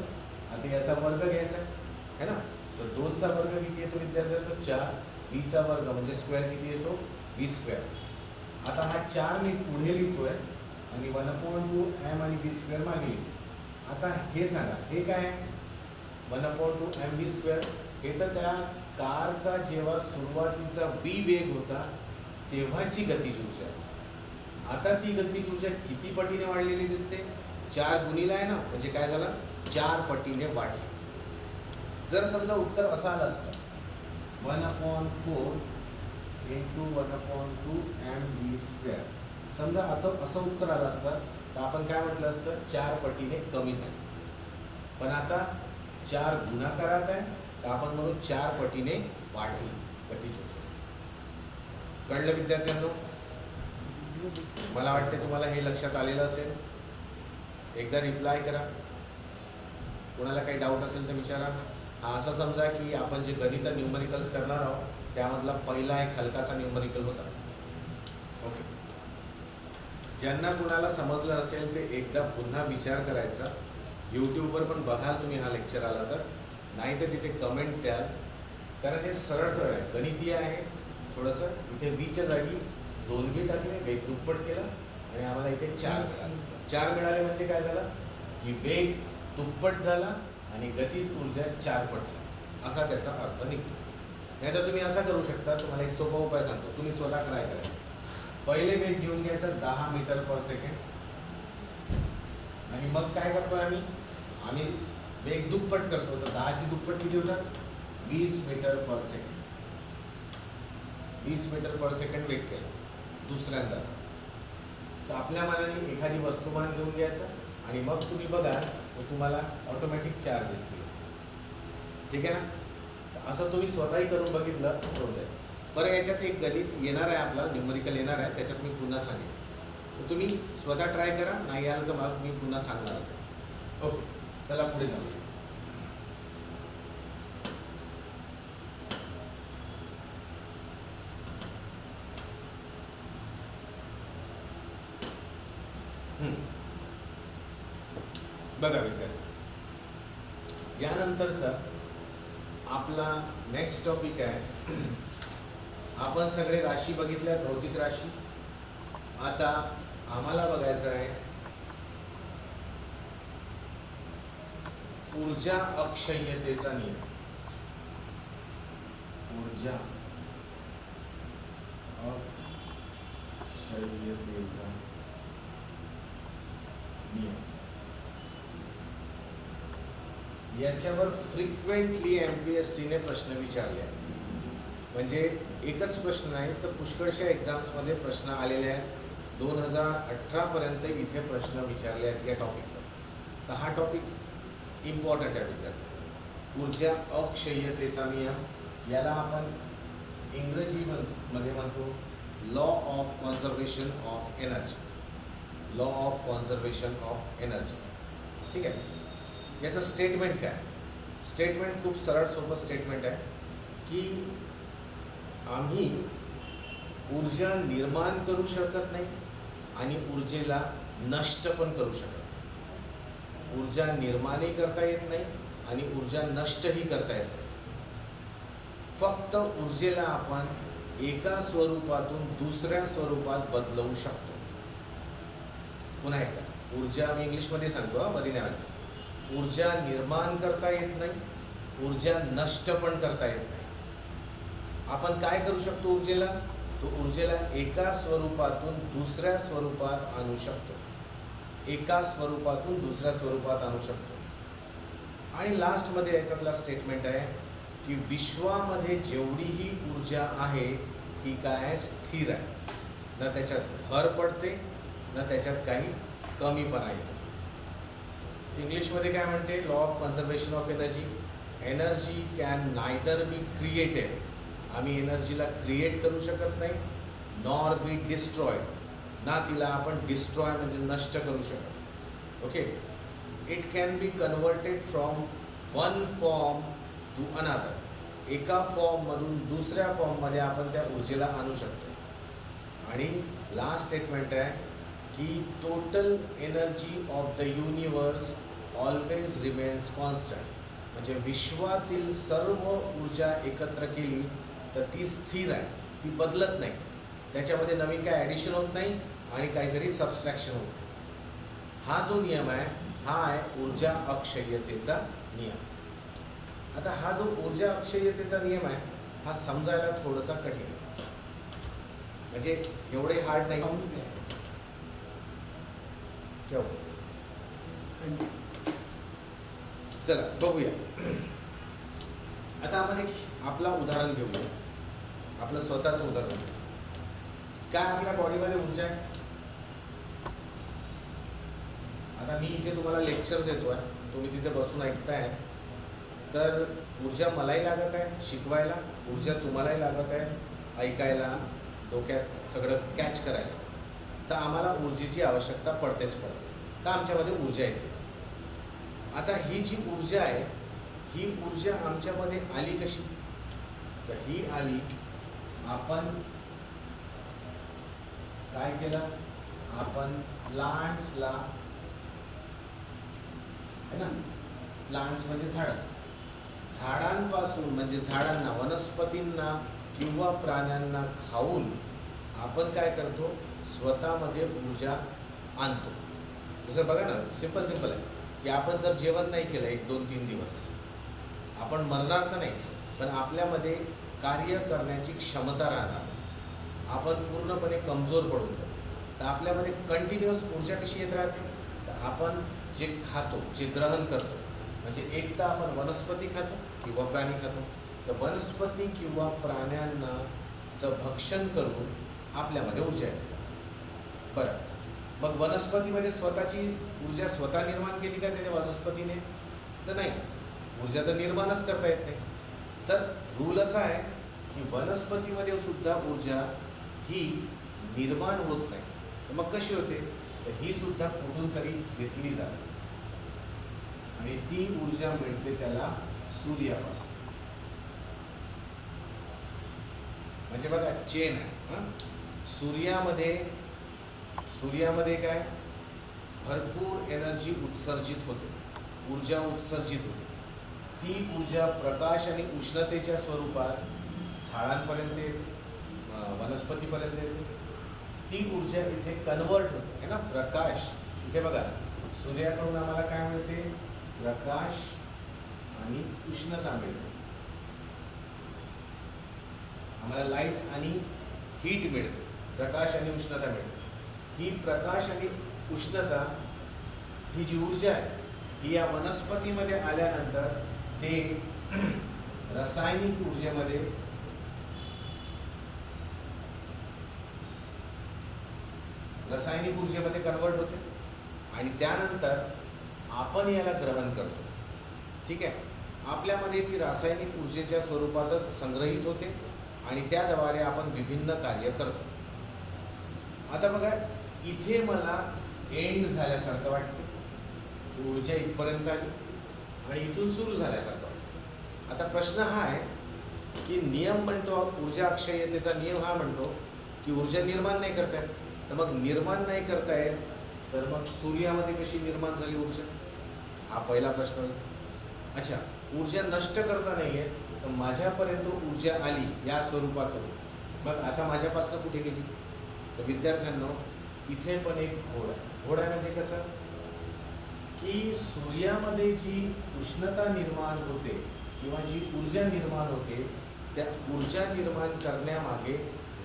आता याचा वर्ग घ्यायचा आहे ना, तर 2चा वर्ग किती येतो विद्यार्थ्यांना, 4, vचा वर्ग म्हणजे स्क्वेअर किती येतो, v². आता हा 4 मी पुढे लिहितोय आणि 1/2 m आणि v² मागे. आता हे सांगा, हे काय आहे, 1/2 mv². हे तर त्या कारचा जेव्हा सुरुवातीचा v वेग होता तेव्हाची गतिज ऊर्जा. आता ती गतिज ऊर्जा किती पटीने वाढलेली दिसते, 4 गुणिला आहे ना, म्हणजे काय झालं, 4 पटीने वाढली. जर समजा उत्तर असं आलं असतं 1/4 × 1/2 mv², समजा आता असं उत्तर आलं असतं, तर तर आपण काय म्हटलं असतं, 4 पटीने कमी झाली. पण आता 4 गुणाकारात आहे, तर आपण म्हणू 4 पटीने वाढली गतिज ऊर्जा. कळलं विद्यार्थ्यांनो? मला वाटते तुम्हाला हे लक्षात आलेलं असेल. एकदा रिप्लाय करा. कोणाला काही डाऊट असेल तर विचारा. असं समजा की आपण जे गणित न्यूमरिकल्स करणार आहोत त्यामधला पहिला एक हलकासा न्यूमरिकल होता. ओके, ज्यांना कुणाला समजलं असेल ते एकदा पुन्हा विचार करायचा. यूट्यूबवर पण बघाल तुम्ही हा लेक्चर आला तर, नाही तर तिथे कमेंट द्याल. कारण हे सरळ सरळ आहे, गणितीय आहे. थोडंसं इथे वीच्या जागी 2 बी टाकले, वेग दुप्पट केला आणि आम्हाला इथे 4 मिळाले. 4 मिळाले म्हणजे काय झालं की वेग दुप्पट झाला आणि गतिज ऊर्जा 4 पट झाली, असा त्याचा अर्थ निघतो. नाही तर तुम्ही असा करू शकता. तुम्हाला एक सोपा उपाय सांगतो, तुम्ही स्वतः ट्राय करा. पहिले वेग घेऊन घ्यायचा 10 मीटर पर सेकंड आणि मग काय करतोय आम्ही वेग दुप्पट करतो. तर 10ची दुप्पट किती होतात? 20 मीटर पर सेकंड. 20 मीटर पर सेकंड वेग केला दुसऱ्यांदाच. तर आपल्या मनाने एखादी वस्तुमान घेऊन घ्यायचं आणि मग तुम्ही बघा तर तुम्हाला ऑटोमॅटिक 4 दिसतील. ठीक आहे ना? तर असं तुम्ही स्वतःही करून बघितलं तर होत आहे. बरं, याच्यात एक गणित येणार आहे, आपला न्यूमरिकल येणार आहे, त्याच्यात मी पुन्हा सांगेन. तर तुम्ही स्वतः ट्राय करा. नाही आलं तर मग मी पुन्हा सांगणारच आहे. ओके, चला पुढे जाऊ. बघा विद्यार्थी, यानंतरचा आपला नेक्स्ट टॉपिक आहे. आपण सगळे राशी बघितल्या, भौतिक राशी. आता आम्हाला बघायचं आहे ऊर्जा अक्षय्यतेचा नियम. ऊर्जा अक्षय्यतेचा नियम. याच्यावर फ्रिक्वेंटली MPSCने प्रश्न विचारले आहेत. म्हणजे एकच प्रश्न नाही तर पुष्कळशा एक्झाम्समध्ये प्रश्न आलेले आहेत. 2018पर्यंत इथे प्रश्न विचारले आहेत या टॉपिकवर. तर हा टॉपिक इम्पॉर्टंट आहे विद्यार्थी. ऊर्जा अक्षय्यतेचा नियम, याला आपण इंग्रजीमध्ये म्हणतो law of conservation of energy. Law of conservation of energy. ठीक आहे. याचं स्टेटमेंट काय? स्टेटमेंट खूप सरळ सोपं स्टेटमेंट आहे की आम्ही ऊर्जा निर्माण करू शकत नाही आणि ऊर्जेला नष्ट पण करू शकत नाही. ऊर्जा निर्माणही करता येत नाही आणि ऊर्जा नष्टही करता येत नाही. फक्त ऊर्जेला आपण एका स्वरूपातून दुसऱ्या स्वरूपात बदलवू शकतो. पुन्हा एकदा, ऊर्जा मी इंग्लिशमध्ये सांगतो, बरी नाही. ऊर्जा निर्माण करता येत नाही, ऊर्जा नष्ट पण करता येत नाही. आपण काय करू शकतो ऊर्जेला? तो ऊर्जेला एका स्वरूपातून दुसऱ्या स्वरूपात आणू शकतो. एका स्वरूपातून दुसऱ्या स्वरूपात आणू शकतो. आणि लास्टमध्ये याच्यातला स्टेटमेंट आहे की विश्वामध्ये जेवढीही ऊर्जा आहे ती काय स्थिर आहे. ना त्याच्यात भर पडते ना त्याच्यात काही कमीपणा येतो. इंग्लिशमध्ये काय म्हणते? Law of conservation of energy. Energy can neither be created. आम्ही एनर्जीला क्रिएट करू शकत नाही, नॉर बी डिस्ट्रॉयड. ना तिला आपण डिस्ट्रॉय म्हणजे नष्ट करू शकत. Okay. It can be converted from one form to another. एका फॉर्ममधून दुसऱ्या फॉर्ममध्ये आपण त्या ऊर्जेला आणू शकतो. आणि लास्ट स्टेटमेंट आहे की total energy of the universe always remains constant. म्हणजे विश्वातील सर्व ऊर्जा एकत्र केली तर ती स्थिर आहे, ती बदलत नाही. त्याच्यामध्ये नवीन काय ॲडिशन होत नाही आणि काहीतरी सबस्ट्रॅक्शन होत नाही. हा जो नियम आहे हा आहे ऊर्जा अक्षय्यतेचा नियम. आता हा जो ऊर्जा अक्षय्यतेचा नियम आहे हा समजायला थोडासा कठीण आहे. म्हणजे एवढे हार्ड नाही. चला बघूया. आता आपण एक आपला उदाहरण घेऊया, आपलं स्वतःचं उदाहरण. काय आपल्या बॉडीमध्ये ऊर्जा आहे? आता मी इथे तुम्हाला लेक्चर देतो आहे, तुम्ही तिथे बसून ऐकताय, तर ऊर्जा मलाही लागत आहे शिकवायला, ऊर्जा तुम्हालाही लागत आहे ऐकायला, डोक्यात सगळं कॅच करायला. तर आम्हाला ऊर्जेची आवश्यकता पडतेच पडते. तर आमच्यामध्ये ऊर्जा येते. आता ही जी ऊर्जा आहे, ही ऊर्जा आमच्यामध्ये आली कशी? तर ही आली, आपण काय केलं? आपण प्लांट्सला, है ना, प्लांट्स म्हणजे झाडं, झाडांपासून म्हणजे झाडांना, वनस्पतींना किंवा प्राण्यांना खाऊन आपण काय करतो? स्वतःमध्ये ऊर्जा आणतो. जसं बघा ना, सिंपल आहे की आपण जर जेवण नाही केलं 1-2-3 दिवस, आपण मरणार तर नाही, पण आपल्यामध्ये कार्य करण्याची क्षमता राहणार, आपण पूर्णपणे कमजोर पडून जातो. तर आपल्यामध्ये कंटिन्युअस ऊर्जा कशी येत राहते? तर आपण जे खातो, जे ग्रहण करतो, म्हणजे एक तर आपण वनस्पती खातो किंवा प्राणी खातो, तर वनस्पती किंवा प्राण्यांनाचं भक्षण करून आपल्यामध्ये ऊर्जा येते. बरं, मग वनस्पतीमध्ये स्वतःची ऊर्जा स्वतः निर्माण केली का त्याने वनस्पतीने? तर नाही, ऊर्जा तर निर्माणच करता येत नाही. तर रूल असा आहे की वनस्पतीमध्ये सुद्धा ऊर्जा ही निर्माण होत नाही. तर मग कशी होते? तर ही सुद्धा कुठून तरी घेतली जाते आणि ती ऊर्जा मिळते त्याला सूर्यापासून. म्हणजे बघा, चेन आहे. सूर्यामध्ये काय? भरपूर एनर्जी उत्सर्जित होते, ऊर्जा उत्सर्जित होते. ती ऊर्जा प्रकाश आणि उष्णतेच्या स्वरूपात झाडांपर्यंत येते, वनस्पतीपर्यंत येते. ती ऊर्जा इथे कन्वर्ट होते, है ना. प्रकाश, इथे बघा, सूर्याकडून आम्हाला काय मिळते? प्रकाश आणि उष्णता मिळते. आम्हाला लाईट आणि हीट मिळते, प्रकाश आणि उष्णता मिळते. ही प्रकाश आणि उष्णता, ही जी ऊर्जा आहे, ही या वनस्पतीमध्ये आल्यानंतर ते रासायनिक ऊर्जेमध्ये कन्वर्ट होते आणि त्यानंतर आपण याला ग्रहण करतो. ठीक आहे, आपल्यामध्ये ती रासायनिक ऊर्जेच्या स्वरूपातच संग्रहित होते आणि त्याद्वारे आपण विभिन्न कार्य करतो. आता बघा, इथे मला एंड झाल्यासारखं वाटतं, ऊर्जा इथपर्यंत आली आणि इथून सुरू झाल्यासारखं वाटतं. आता प्रश्न हा आहे की नियम म्हणतो, ऊर्जा अक्षय्यतेचा नियम हा म्हणतो की ऊर्जा निर्माण नाही करता येत. तर मग निर्माण नाही करता येत, तर मग सूर्यामध्ये कशी निर्माण झाली ऊर्जा? हा पहिला प्रश्न होईल. अच्छा, ऊर्जा नष्ट करता नाही आहे, तर माझ्यापर्यंत ऊर्जा आली या स्वरूपातून, मग आता माझ्यापासून कुठे गेली? तर विद्यार्थ्यांनो, इथे पण एक घोड आहे. घोड आहे म्हणजे कसं? की सूर्यामध्ये जी उष्णता निर्माण होते किंवा जी ऊर्जा निर्माण होते, त्या ऊर्जा निर्माण करण्यामागे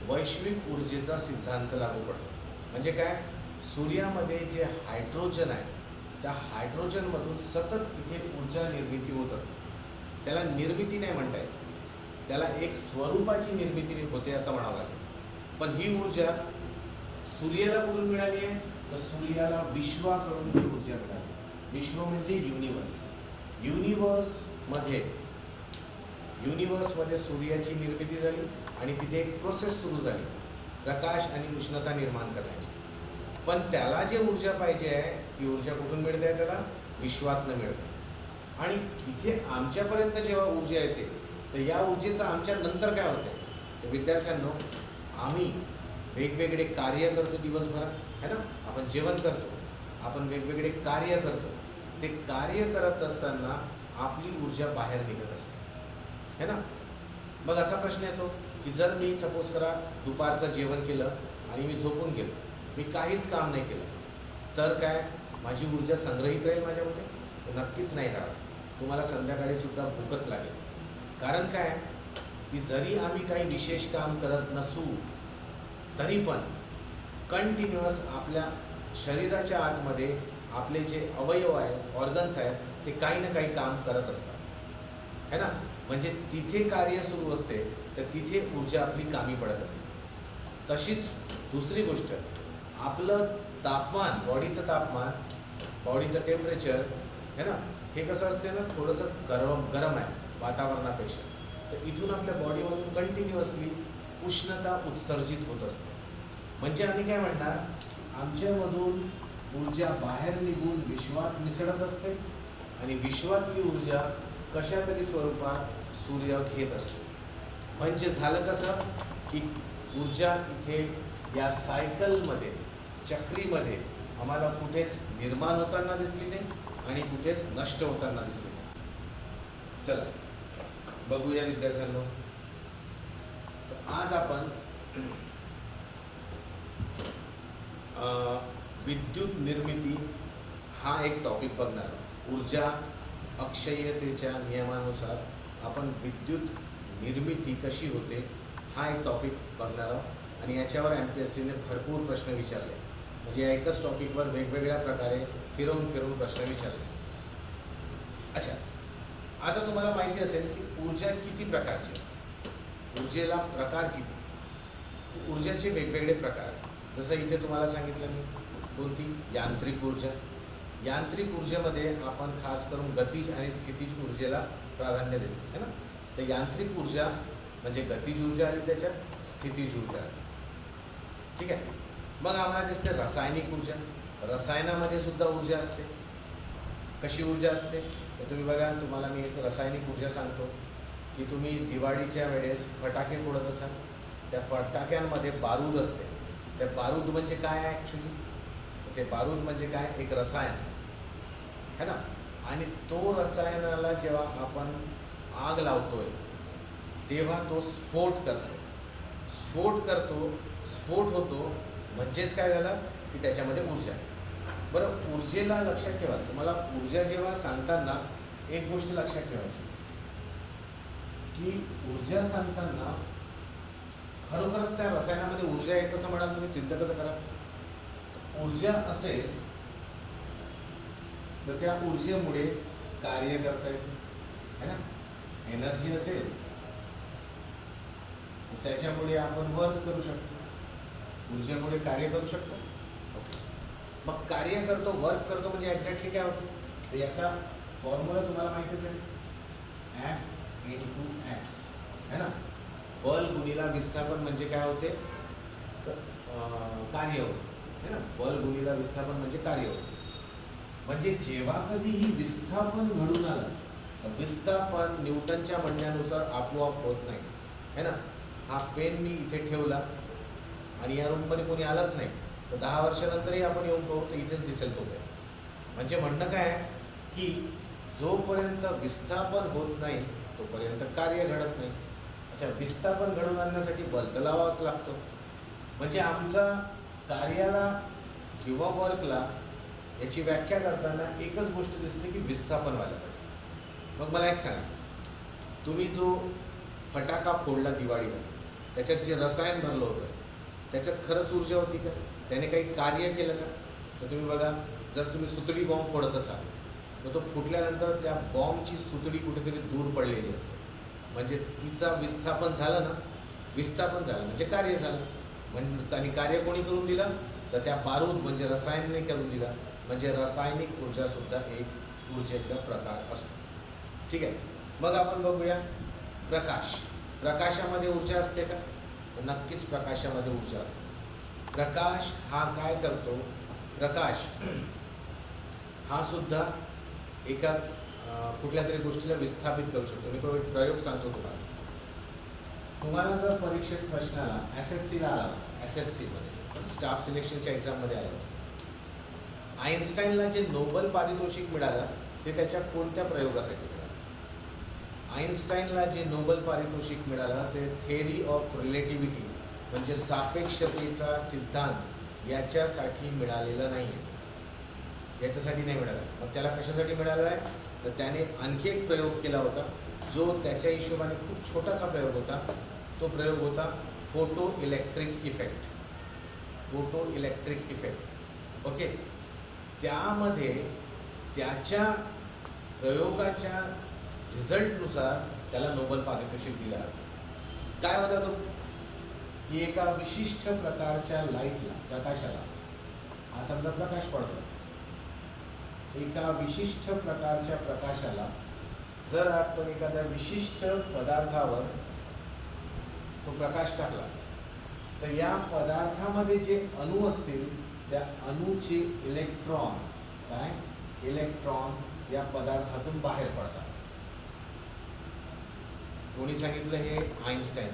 वैश्विक ऊर्जेचा सिद्धांत लागू पडतो. म्हणजे काय? सूर्यामध्ये जे हायड्रोजन आहे, त्या हायड्रोजनमधून सतत इथे ऊर्जा निर्मिती होत असते. त्याला निर्मिती नाही म्हणता येत, त्याला एक स्वरूपाची निर्मिती होते असं म्हणावं लागेल. पण ही ऊर्जा सूर्याला कुठून मिळाली आहे? तर सूर्याला विश्वाकडून ही ऊर्जा मिळाली. विश्व म्हणजे युनिवर्स. युनिवर्समध्ये सूर्याची निर्मिती झाली आणि तिथे एक प्रोसेस सुरू झाली, प्रकाश आणि उष्णता निर्माण करण्याची. पण त्याला जे ऊर्जा पाहिजे आहे, ती ऊर्जा कुठून मिळते आहे? त्याला विश्वातनं मिळते. आणि इथे आमच्यापर्यंत जेव्हा ऊर्जा येते, तर या ऊर्जेचं आमच्या नंतर काय होतं? तर विद्यार्थ्यांनो, आम्ही वेगवेगळे कार्य करतो दिवसभरात, है ना. आपण जेवण करतो, आपण वेगवेगळे कार्य करतो. ते कार्य करत असताना आपली ऊर्जा बाहेर निघत असते, है ना. मग असा प्रश्न येतो की जर मी सपोज करा दुपारचं जेवण केलं आणि मी झोपून गेलो, मी काहीच काम नाही केलं, तर काय माझी ऊर्जा संग्रहित राहील माझ्यामध्ये? नक्कीच नाही राहणार. तुम्हाला संध्याकाळीसुद्धा भूकच लागेल. कारण काय की जरी आम्ही काही विशेष काम करत नसू, तरी पण कंटिन्युअस आपल्या शरीराच्या आतमध्ये आपले जे अवयव आहेत, ऑर्गन्स आहेत, ते काही ना काही काम करत असतात, है ना. म्हणजे तिथे कार्य सुरू असते, तर तिथे ऊर्जा आपली कामी पडत असते. तशीच दुसरी गोष्ट, आपलं तापमान, बॉडीचं तापमान बॉडीचं टेम्परेचर है ना, हे कसं असते ना, थोडंसं गरम आहे वातावरणापेक्षा. तर इथून आपल्या बॉडीमधून कंटिन्युअसली उष्णता उत्सर्जित होत असते. म्हणजे आम्ही काय म्हणणार, आमच्यामधून ऊर्जा बाहेर निघून विश्वात मिसळत असते आणि विश्वातली ऊर्जा कशा तरी स्वरूपात सूर्य घेत असतो. म्हणजे झालं कसं की ऊर्जा इथे या सायकलमध्ये, चक्रीमध्ये आम्हाला कुठेच निर्माण होताना दिसली नाही आणि कुठेच नष्ट होताना दिसली नाही. चला बघूया विद्यार्थ्यांनो. आज आपण विद्युत निर्मिती हा एक टॉपिक बघणार. ऊर्जा अक्षय्यतेच्या नियमानुसार आपण विद्युत निर्मिती कशी होते हा एक टॉपिक बघणार आहोत. आणि याच्यावर MPSCने भरपूर प्रश्न विचारले. म्हणजे या एकच टॉपिकवर वेगवेगळ्या प्रकारे फिरवून फिरवून प्रश्न विचारले. अच्छा, आता तुम्हाला माहिती असेल की ऊर्जा किती प्रकारची असते, ऊर्जेला प्रकार किती. ऊर्जाचे वेगवेगळे प्रकार आहेत. जसं इथे तुम्हाला सांगितलं मी, कोणती, यांत्रिक ऊर्जा. यांत्रिक ऊर्जेमध्ये आपण खास करून गतिज आणि स्थितीज ऊर्जेला प्राधान्य देतो है ना. तर यांत्रिक ऊर्जा म्हणजे गतिज ऊर्जा आली, त्याच्यात स्थितीज ऊर्जा आली. ठीक आहे. मग आम्हाला दिसते रासायनिक ऊर्जा. रसायनामध्ये सुद्धा ऊर्जा असते. कशी ऊर्जा असते तर तुम्ही बघा, तुम्हाला मी एक रासायनिक ऊर्जा सांगतो की तुम्ही दिवाळीच्या वेळेस फटाके फोडत असाल, त्या फटाक्यांमध्ये बारूद असते. त्या बारूद म्हणजे काय आहे ॲक्च्युली, ते बारूद म्हणजे काय, एक रसायन है ना. आणि तो रसायनाला जेव्हा आपण आग लावतोय तेव्हा तो स्फोट करतो, स्फोट होतो. म्हणजेच काय झालं की त्याच्यामध्ये ऊर्जा आहे. बरं, ऊर्जेला लक्षात ठेवा. तुम्हाला ऊर्जा जेव्हा सांगताना एक गोष्ट लक्षात ठेवायची की ऊर्जा सांगताना खरोखरच त्या रसायनामध्ये ऊर्जा आहे कसं म्हणाल तुम्ही, सिद्ध कसं करा. ऊर्जा असेल तर त्या ऊर्जेमुळे कार्य करता येते है ना. एनर्जी असेल त्याच्यामुळे आपण वर्क करू शकतो, ऊर्जेमुळे कार्य करू शकतो. ओके, मग कार्य करतो, वर्क करतो म्हणजे एक्झॅक्टली काय होतं, तर याचा फॉर्म्युला तुम्हाला माहितीच आहे, F/S है ना. बल गुणिला विस्थापन म्हणजे काय होते, तर कार्य होते है ना. बल गुणिला विस्थापन म्हणजे कार्य होते. म्हणजे जेव्हा कधीही विस्थापन घडून आलं तर विस्थापन न्यूटनच्या म्हणण्यानुसार आपोआप होत नाही है ना. हा पेन मी इथे ठेवला आणि या रूममध्ये कोणी आलाच नाही तर 10 वर्षानंतरही आपण येऊन पाहू तर इथेच दिसेल तो पेन. म्हणजे म्हणणं काय आहे की जोपर्यंत विस्थापन होत नाही तोपर्यंत कार्य घडत नाही. अच्छा, विस्थापन घडवून आणण्यासाठी बल तर लावावाच लागतो. म्हणजे आमचा कार्याला किंवा वर्कला याची व्याख्या करताना एकच गोष्ट दिसते की विस्थापन व्हायला पाहिजे. मग मला एक सांगा, तुम्ही जो फटाका फोडला दिवाळीमध्ये, त्याच्यात जे रसायन भरलं होतं त्याच्यात खरंच ऊर्जा होती का, त्याने काही कार्य केलं का. तर तुम्ही बघा, जर तुम्ही सुतळी बॉम्ब फोडत असाल तर तो फुटल्यानंतर त्या बॉम्बची सुतळी कुठेतरी दूर पडलेली असते. म्हणजे तिचा विस्थापन झालं ना, विस्थापन झालं म्हणजे कार्य झालं. म्हणजे आणि कार्य कोणी करून दिलं तर त्या बारूद म्हणजे रसायनाने करून दिलं. म्हणजे रासायनिक ऊर्जासुद्धा एक ऊर्जेचा प्रकार असतो. ठीक आहे. मग आपण बघूया प्रकाश. प्रकाशामध्ये ऊर्जा असते का, तर नक्कीच प्रकाशामध्ये ऊर्जा असते. प्रकाश हा काय करतो, प्रकाश हा सुद्धा एका कुठल्या तरी गोष्टीला विस्थापित करू शकतो. मी तो एक प्रयोग सांगतो तुम्हाला. तुम्हाला जर परीक्षेत प्रश्नाला SSCला आला, SSCमध्ये स्टाफ सिलेक्शनच्या एक्झाममध्ये आला, आईन्स्टाईनला जे नोबेल पारितोषिक मिळालं ते त्याच्या कोणत्या प्रयोगासाठी मिळालं. आईन्स्टाईनला जे नोबेल पारितोषिक मिळालं ते थेअरी ऑफ रिलेटिव्हिटी म्हणजे सापेक्षतेचा सिद्धांत याच्यासाठी मिळालेलं नाही आहे. याच्यासाठी नाही मिळालं. मग त्याला कशासाठी मिळालं आहे, तर त्याने आणखी एक प्रयोग केला होता जो त्याच्या हिशोबाने खूप छोटासा प्रयोग होता. तो प्रयोग होता photo electric effect. Photo electric effect. Okay, त्यामध्ये त्याच्या प्रयोगाच्या रिझल्टनुसार त्याला नोबेल पारितोषिक दिलं. काय होता तो, की एका विशिष्ट प्रकारच्या लाईटला, प्रकाशाला, हा समजा प्रकाश पडतो, एका विशिष्ट प्रकारच्या प्रकाशाला जर आपण एखाद्या विशिष्ट पदार्थावर तो प्रकाश टाकला तर या पदार्थामध्ये जे अणू असतील त्या अणूचे इलेक्ट्रॉन या पदार्थातून बाहेर पडतात. कोणी सांगितलं? हे आईन्स्टाईन.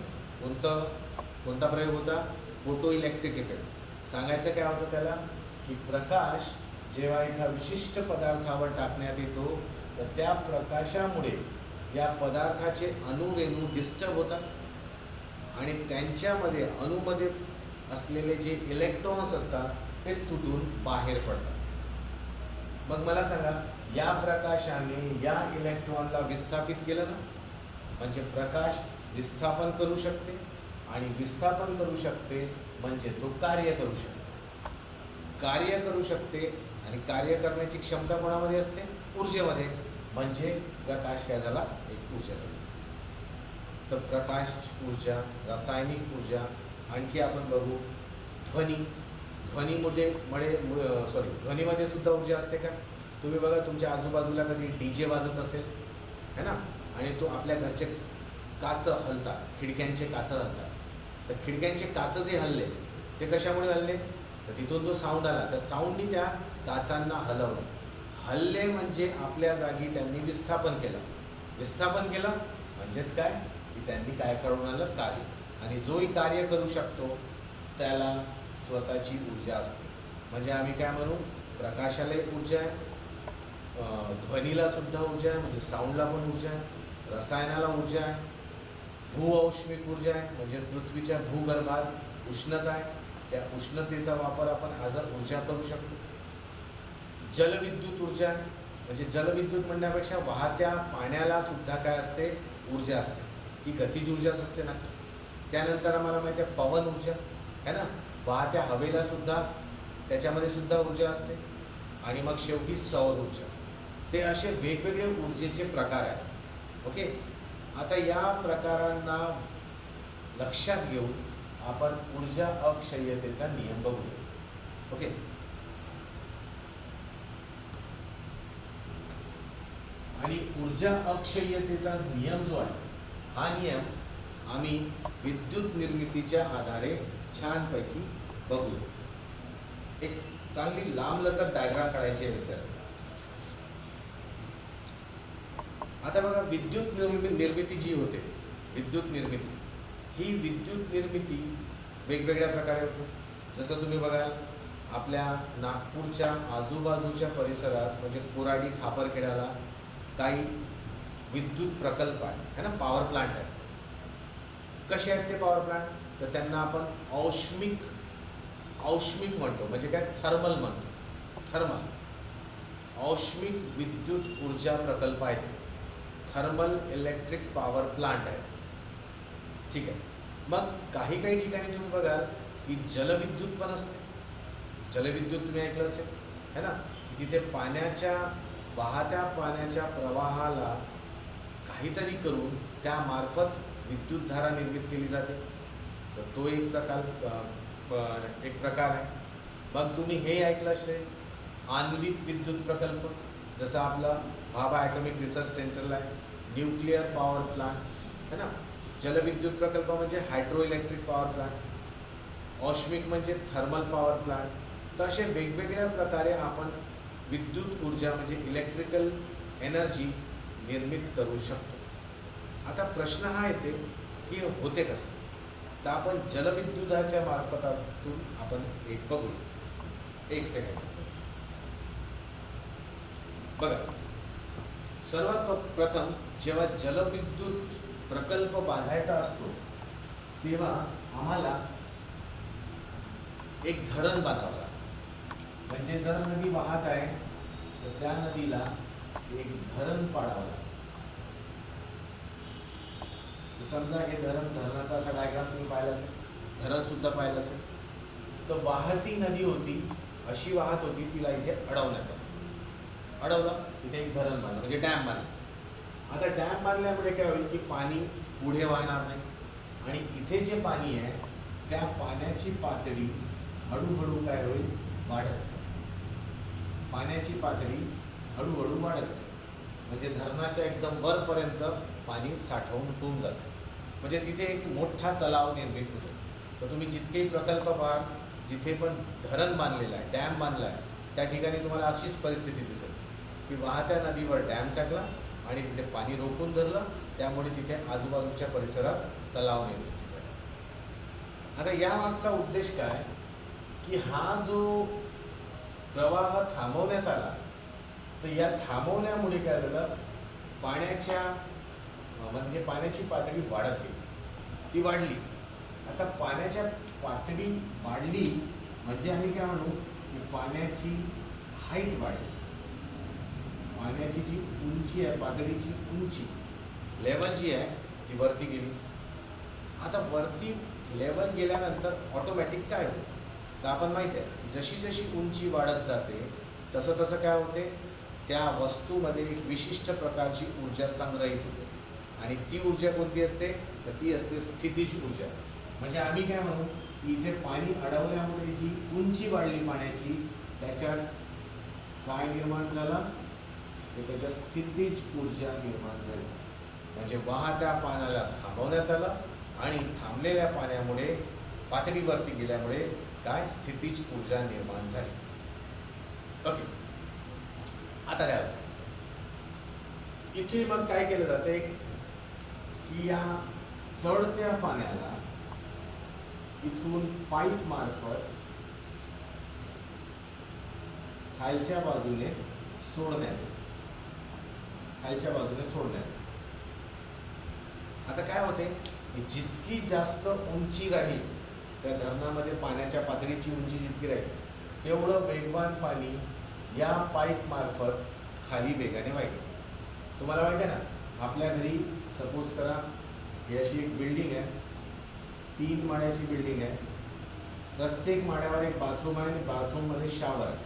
कोणता प्रयोग होता? Photo electric effect. सांगायचं काय होतं त्याला की प्रकाश जेव्हा एका विशिष्ट पदार्थावर टाकण्यात येतो तर त्या प्रकाशामुळे या पदार्थाचे अणुरेणू डिस्टर्ब होतात आणि त्यांच्यामध्ये अणूमध्ये असलेले जे इलेक्ट्रॉन्स असतात ते तुटून बाहेर पडतात. मग मला सांगा, या प्रकाशाने या इलेक्ट्रॉनला विस्थापित केलं ना, म्हणजे प्रकाश विस्थापन करू शकते आणि विस्थापन करू शकते म्हणजे तो कार्य करू शकते आणि कार्य करण्याची क्षमता कोणामध्ये असते? ऊर्जेमध्ये. म्हणजे प्रकाश काय झाला? एक ऊर्जा झाली. तर प्रकाश ऊर्जा, रासायनिक ऊर्जा. आणखी आपण बघू ध्वनीमध्ये सुद्धा ऊर्जा असते का? तुम्ही बघा, तुमच्या आजूबाजूला कधी DJ वाजत असेल है ना, आणि तो आपल्या घरचे काच हलतात, खिडक्यांचे काच हलतात. तर खिडक्यांचे काच जे हलले ते कशामुळे हलले? तर तिथून जो साऊंड आला त्या साऊंडनी त्या काचांना हलवलं. हल्ले म्हणजे आपल्या जागी त्यांनी विस्थापन केलं म्हणजेच काय की त्यांनी काय करून आलं? कार्य. आणि जोही कार्य करू शकतो त्याला स्वतःची ऊर्जा असते. म्हणजे आम्ही काय म्हणू? प्रकाशालाही ऊर्जा आहे, ध्वनीला सुद्धा ऊर्जा आहे म्हणजे साऊंडला पण ऊर्जा आहे, रसायनाला ऊर्जा आहे, भूऔष्मिक ऊर्जा आहे म्हणजे पृथ्वीच्या भूगर्भात उष्णता आहे, त्या उष्णतेचा वापर आपण आज ऊर्जा करू शकतो. जलविद्युत ऊर्जा म्हणजे जलविद्युत म्हणण्यापेक्षा वाहत्या पाण्याला सुद्धा काय असते? ऊर्जा असते. ती गतिज ऊर्जाच असते ना. त्यानंतर आम्हाला माहिती आहे पवन ऊर्जा है ना, वाहत्या हवेला सुद्धा त्याच्यामध्ये सुद्धा ऊर्जा असते. आणि मग शेवटी सौर ऊर्जा. ते असे वेगवेगळे ऊर्जेचे प्रकार आहेत. ओके, आता या प्रकारांना लक्षात घेऊन आपण ऊर्जा अक्षय्यतेचा नियम बघूया. ओके, आणि ऊर्जा अक्षय्यतेचा नियम जो आहे हा नियम आम्ही विद्युत निर्मितीच्या आधारे छानपैकी बघूया. एक चांगली लांबलचक डायग्राम काढायची आहे विद्यार्थी. आता बघा, विद्युत निर्मिती जी होते, विद्युत निर्मिती वेगवेगळ्या प्रकारे होते. जसं तुम्ही बघाल आपल्या नागपूरच्या आजूबाजूच्या परिसरात म्हणजे कोराडी खापरखेड्याला काही विद्युत प्रकल्प आहे ना, पॉवर प्लांट आहे. कसे आहेत ते पॉवर प्लांट? तर त्यांना आपण औष्मिक म्हणतो म्हणजे काय? थर्मल म्हणतो. थर्मल औष्मिक विद्युत ऊर्जा प्रकल्प आहेत, थर्मल इलेक्ट्रिक पॉवर प्लांट आहे. ठीक आहे. मग काही ठिकाणी तुम्ही बघाल की जलविद्युत पण असते. जलविद्युत तुम्ही ऐकलं असेल है ना, तिथे वाहत्या पाण्याच्या प्रवाहाला काहीतरी करून त्यामार्फत विद्युतधारा निर्मित केली जाते. तर तो एक प्रकार आहे. मग तुम्ही हे ऐकलं असेल आण्विक विद्युत प्रकल्प, जसं आपला भाभा ॲटॉमिक रिसर्च सेंटरला आहे, न्यूक्लिअर पॉवर प्लांट है ना. जलविद्युत प्रकल्प म्हणजे हायड्रो इलेक्ट्रिक पॉवर प्लांट, औष्मिक म्हणजे थर्मल पॉवर प्लांट. तर असे वेगवेगळ्या प्रकारे आपण विद्युत ऊर्जा म्हणजे इलेक्ट्रिकल एनर्जी निर्मित करू शकतो. आता प्रश्न हा येते की होते कसं? तर आपण जलविद्युताच्या मार्फतातून आपण एक बघू. एक सेकंड बघा. सर्वात प्रथम जेव्हा जलविद्युत प्रकल्प बांधायचा असतो तेव्हा आम्हाला एक धरण बांधावं लागतं. म्हणजे जर नदी वाहत आहे तर त्या नदीला एक धरण पाडावं लागतं. समजा हे धरणाचा असा डायग्राम तुम्ही पाहिला असेल, धरण सुद्धा पाहिलं असेल. तर वाहती नदी होती, अशी वाहत होती, तिला इथे अडवण्यात अडवलं, इथे एक धरण बांधलं म्हणजे डॅम बांधलं. आता डॅम बांधल्यामुळे काय होईल की पाणी पुढे वाहणार नाही आणि इथे जे पाणी आहे त्या पाण्याची पातळी हळूहळू काय होईल? वाढत. पाण्याची पातळी हळूहळू वाढत जाईल. म्हणजे धरणाच्या एकदम वरपर्यंत पाणी साठवून होऊन जातं. म्हणजे तिथे एक मोठा तलाव निर्मित होतो. तर तुम्ही जितकेही प्रकल्प पाहाल, जिथे पण धरण बांधलेलं आहे, डॅम बांधला आहे, त्या ठिकाणी तुम्हाला अशीच परिस्थिती दिसेल की वाहत्या नदीवर डॅम टाकला आणि तिथे पाणी रोखून धरलं, त्यामुळे तिथे आजूबाजूच्या परिसरात तलाव निर्मिती झाली. आता या मागचा उद्देश काय की हा जो प्रवाह थांबवण्यात आला, तर या थांबवण्यामुळे काय झालं, पाण्याच्या म्हणजे पाण्याची पातळी वाढत गेली, ती वाढली. आता पाण्याच्या पातळी वाढली म्हणजे आम्ही काय म्हणू की पाण्याची हाईट वाढली, पाण्याची जी उंची आहे, पातळीची उंची लेवल जी आहे ती वरती गेली. आता वरती लेवल गेल्यानंतर ऑटोमॅटिक काय होतं, तर आपण माहीत आहे जशी जशी उंची वाढत जाते तसं तसं काय होते, त्या वस्तूमध्ये एक विशिष्ट प्रकारची ऊर्जा संग्रहित होते. आणि ती ऊर्जा कोणती असते, तर ती असते स्थितीज ऊर्जा. म्हणजे आम्ही काय म्हणू की इथे पाणी अडवल्यामुळे जी उंची वाढली पाण्याची, त्याच्यात काय निर्माण झाला, तर त्याच्या स्थितीज ऊर्जा निर्माण झाली. म्हणजे वाहत्या पाण्याला थांबवण्यात आलं आणि थांबलेल्या पाण्यामुळे पातळीवरती गेल्यामुळे काय स्थितीज ऊर्जा निर्माण झाली. ओके, आता काय होतं इथे, मग काय केलं जाते की या चढत्या पाण्याला इथून पाईप मार्फत खालच्या बाजूने सोडण्यात. आता काय होते, जितकी जास्त उंची राहील त्या धरणामध्ये पाण्याच्या पातळीची उंची जितकी राहील तेवढं वेगवान पाणी या पाईप मार्फत खाली वेगाने वाहिल. तुम्हाला माहिती आहे ना, आपल्या घरी सपोज करा ही अशी एक बिल्डिंग आहे, 3 माळ्याची बिल्डिंग आहे. प्रत्येक माळ्यावर एक बाथरूम आहे आणि बाथरूममध्ये शॉवर आहे.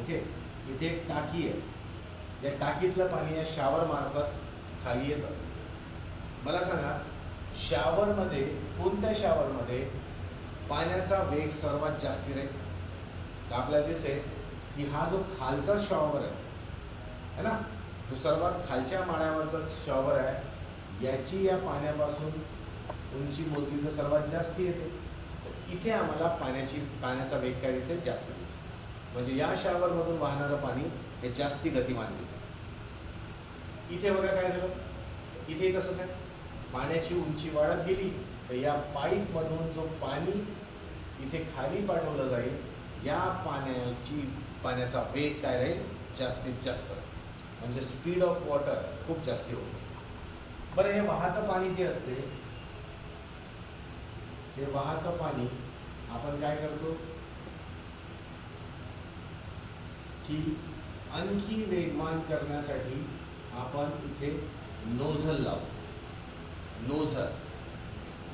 ओके, इथे एक टाकी आहे, या टाकीतलं पाणी या शॉवर मार्फत खाली येतं. मला सांगा, शॉवरमध्ये कोणत्या शॉवरमध्ये पाण्याचा वेग सर्वात जास्ती राहील, तर आपल्याला दिसेल की हा जो खालचा शॉवर आहे ना, जो सर्वात खालच्या माळ्यावरचा शॉवर आहे, याची या पाण्यापासून उंची मोजली तर सर्वात जास्त येते. तर इथे आम्हाला पाण्याचा वेग काय दिसेल, जास्त दिसेल. म्हणजे या शॉवरमधून वाहणारं पाणी हे जास्ती गतिमान दिसेल. इथे बघा काय झालं, इथे तसंच आहे, पाण्याची उंची वाढत गेली तर या पाईपमधून जो पाणी इथे खाली पाठवलं जाईल, या पाण्याचा वेग काय राहील, जास्तीत जास्त. म्हणजे स्पीड ऑफ वॉटर खूप जास्ती होते. बरं, हे वाहतं पाणी जे असते, हे वाहतं पाणी आपण काय करतो की आणखी वेगवान करण्यासाठी आपण इथे नोझल लावतो. नोझल,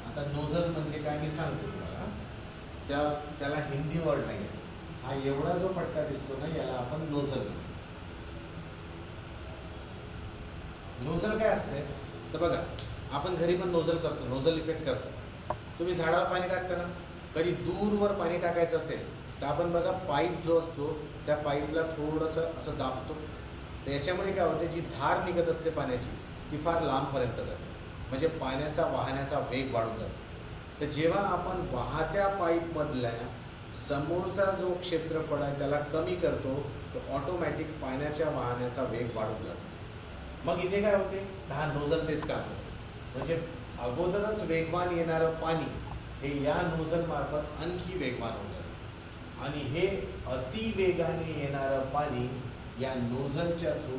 आता नोझल म्हणजे काय मी सांगतो तुम्हाला, त्याला हिंदी वर्ड नाही आहे. हा एवढा जो पट्टा दिसतो ना, याला आपण नोझल म्हणतो. नोझल काय असते, तर बघा आपण घरी पण नोझल करतो, नोझल इफेक्ट करतो. तुम्ही झाडावर पाणी टाकता ना, कधी दूरवर पाणी टाकायचं असेल तर आपण बघा पाईप जो असतो त्या पाईपला थोडंसं असं दाबतो. तर याच्यामुळे काय होते, जी धार निघत असते पाण्याची ती फार लांबपर्यंत जाते. म्हणजे पाण्याचा वाहण्याचा वेग वाढून जातो. तर जेव्हा आपण वाहत्या पाईपमधल्या समोरचा जो क्षेत्रफळ आहे त्याला कमी करतो, तर ऑटोमॅटिक पाण्याच्या वाहण्याचा वेग वाढून जातो. मग इथे काय होते, हा नोझल तेच काम करतो. म्हणजे अगोदरच वेगवान येणारं पाणी हे या नोझल मार्फत आणखी वेगवान होत जातं. आणि हे अतिवेगाने येणारं पाणी या नोझलच्या थ्रू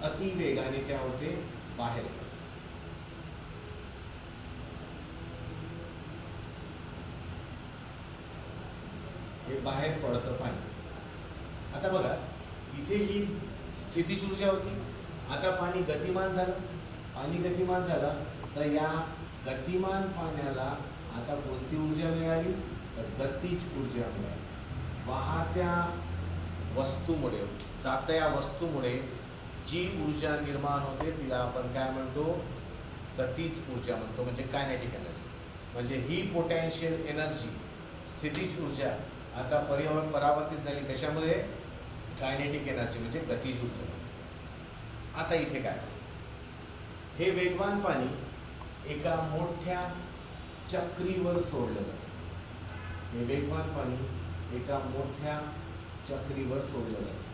अतिवेगाने काय होते, बाहेर पडते. हे बाहेर पडतं पाणी. आता बघा, इथे ही स्थितीज ऊर्जा होती. आता पाणी गतिमान झालं. पाणी गतिमान झालं तर या गतिमान पाण्याला आता कोणती ऊर्जा मिळाली, तर गतिज ऊर्जा मिळाली. वाहत्या वस्तूमुळे, जात्या वस्तूमुळे जी ऊर्जा निर्माण होते तिला आपण काय म्हणतो, गतिज ऊर्जा म्हणतो. म्हणजे कायनेटिक एनर्जी. म्हणजे ही पोटॅन्शियल एनर्जी, स्थितीज ऊर्जा आता परावर्तित झाली कशामध्ये, कायनेटिक एनर्जी म्हणजे गतिज ऊर्जा. आता इथे काय असतं, हे वेगवान पाणी एका मोठ्या चक्रीवर सोडलं जातं. हे वेगवान पाणी एका मोठ्या चक्रीवर सोडलं जातं.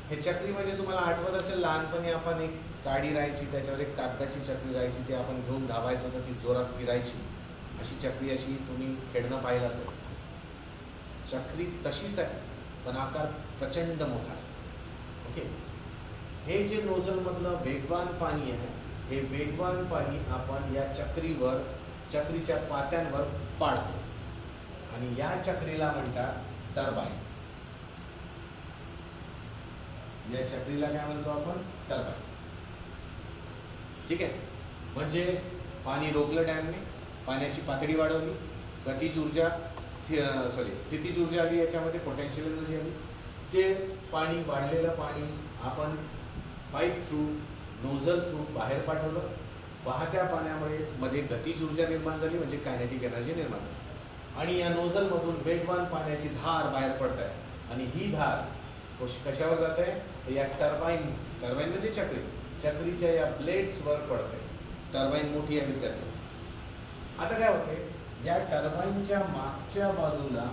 हे चक्री म्हणजे तुम्हाला आठवत असेल, लहानपणी आपण एक गाडी राहायची, त्याच्यावर एक कागदाची चक्री राहायची, ती आपण घेऊन धावायचो तर ती जोरात फिरायची. अशी चक्री अशी तुम्ही खेळणं पाहिलं असेल. चक्री तशीच आहे, पण आकार प्रचंड मोठा असतो. ओके, हे जे नोझलमधलं वेगवान पाणी आहे, हे वेगवान पाणी आपण या चक्रीवर, चक्रीच्या पात्यांवर पाडतो आणि या चक्रीला म्हणतात टर्बाईन. या चक्रीला काय म्हणतो आपण? टर्बाईन. ठीक आहे, म्हणजे पाणी रोखलं डॅमने, पाण्याची पातळी वाढवली, गतिज ऊर्जा स्थितीज ऊर्जा आली, याच्यामध्ये पोटेन्शियल एनर्जी आली. ते पाणी, वाढलेलं पाणी आपण पाईप थ्रू, नोझल थ्रू बाहेर पाठवलं. वाहत्या पाण्यामुळे मध्ये गतिज ऊर्जा निर्माण झाली, म्हणजे कायनेटिक एनर्जी निर्माण झाली. आणि या नोझलमधून वेगवान पाण्याची धार बाहेर पडत आहे आणि ही धार कशावर जात आहे? या टर्बाईन म्हणजे चक्री, चक्रीच्या या ब्लेड्सवर पडते. टर्बाईन मोठी आहे विद्यार्थी. आता काय होते, या टर्बाईनच्या मागच्या बाजूला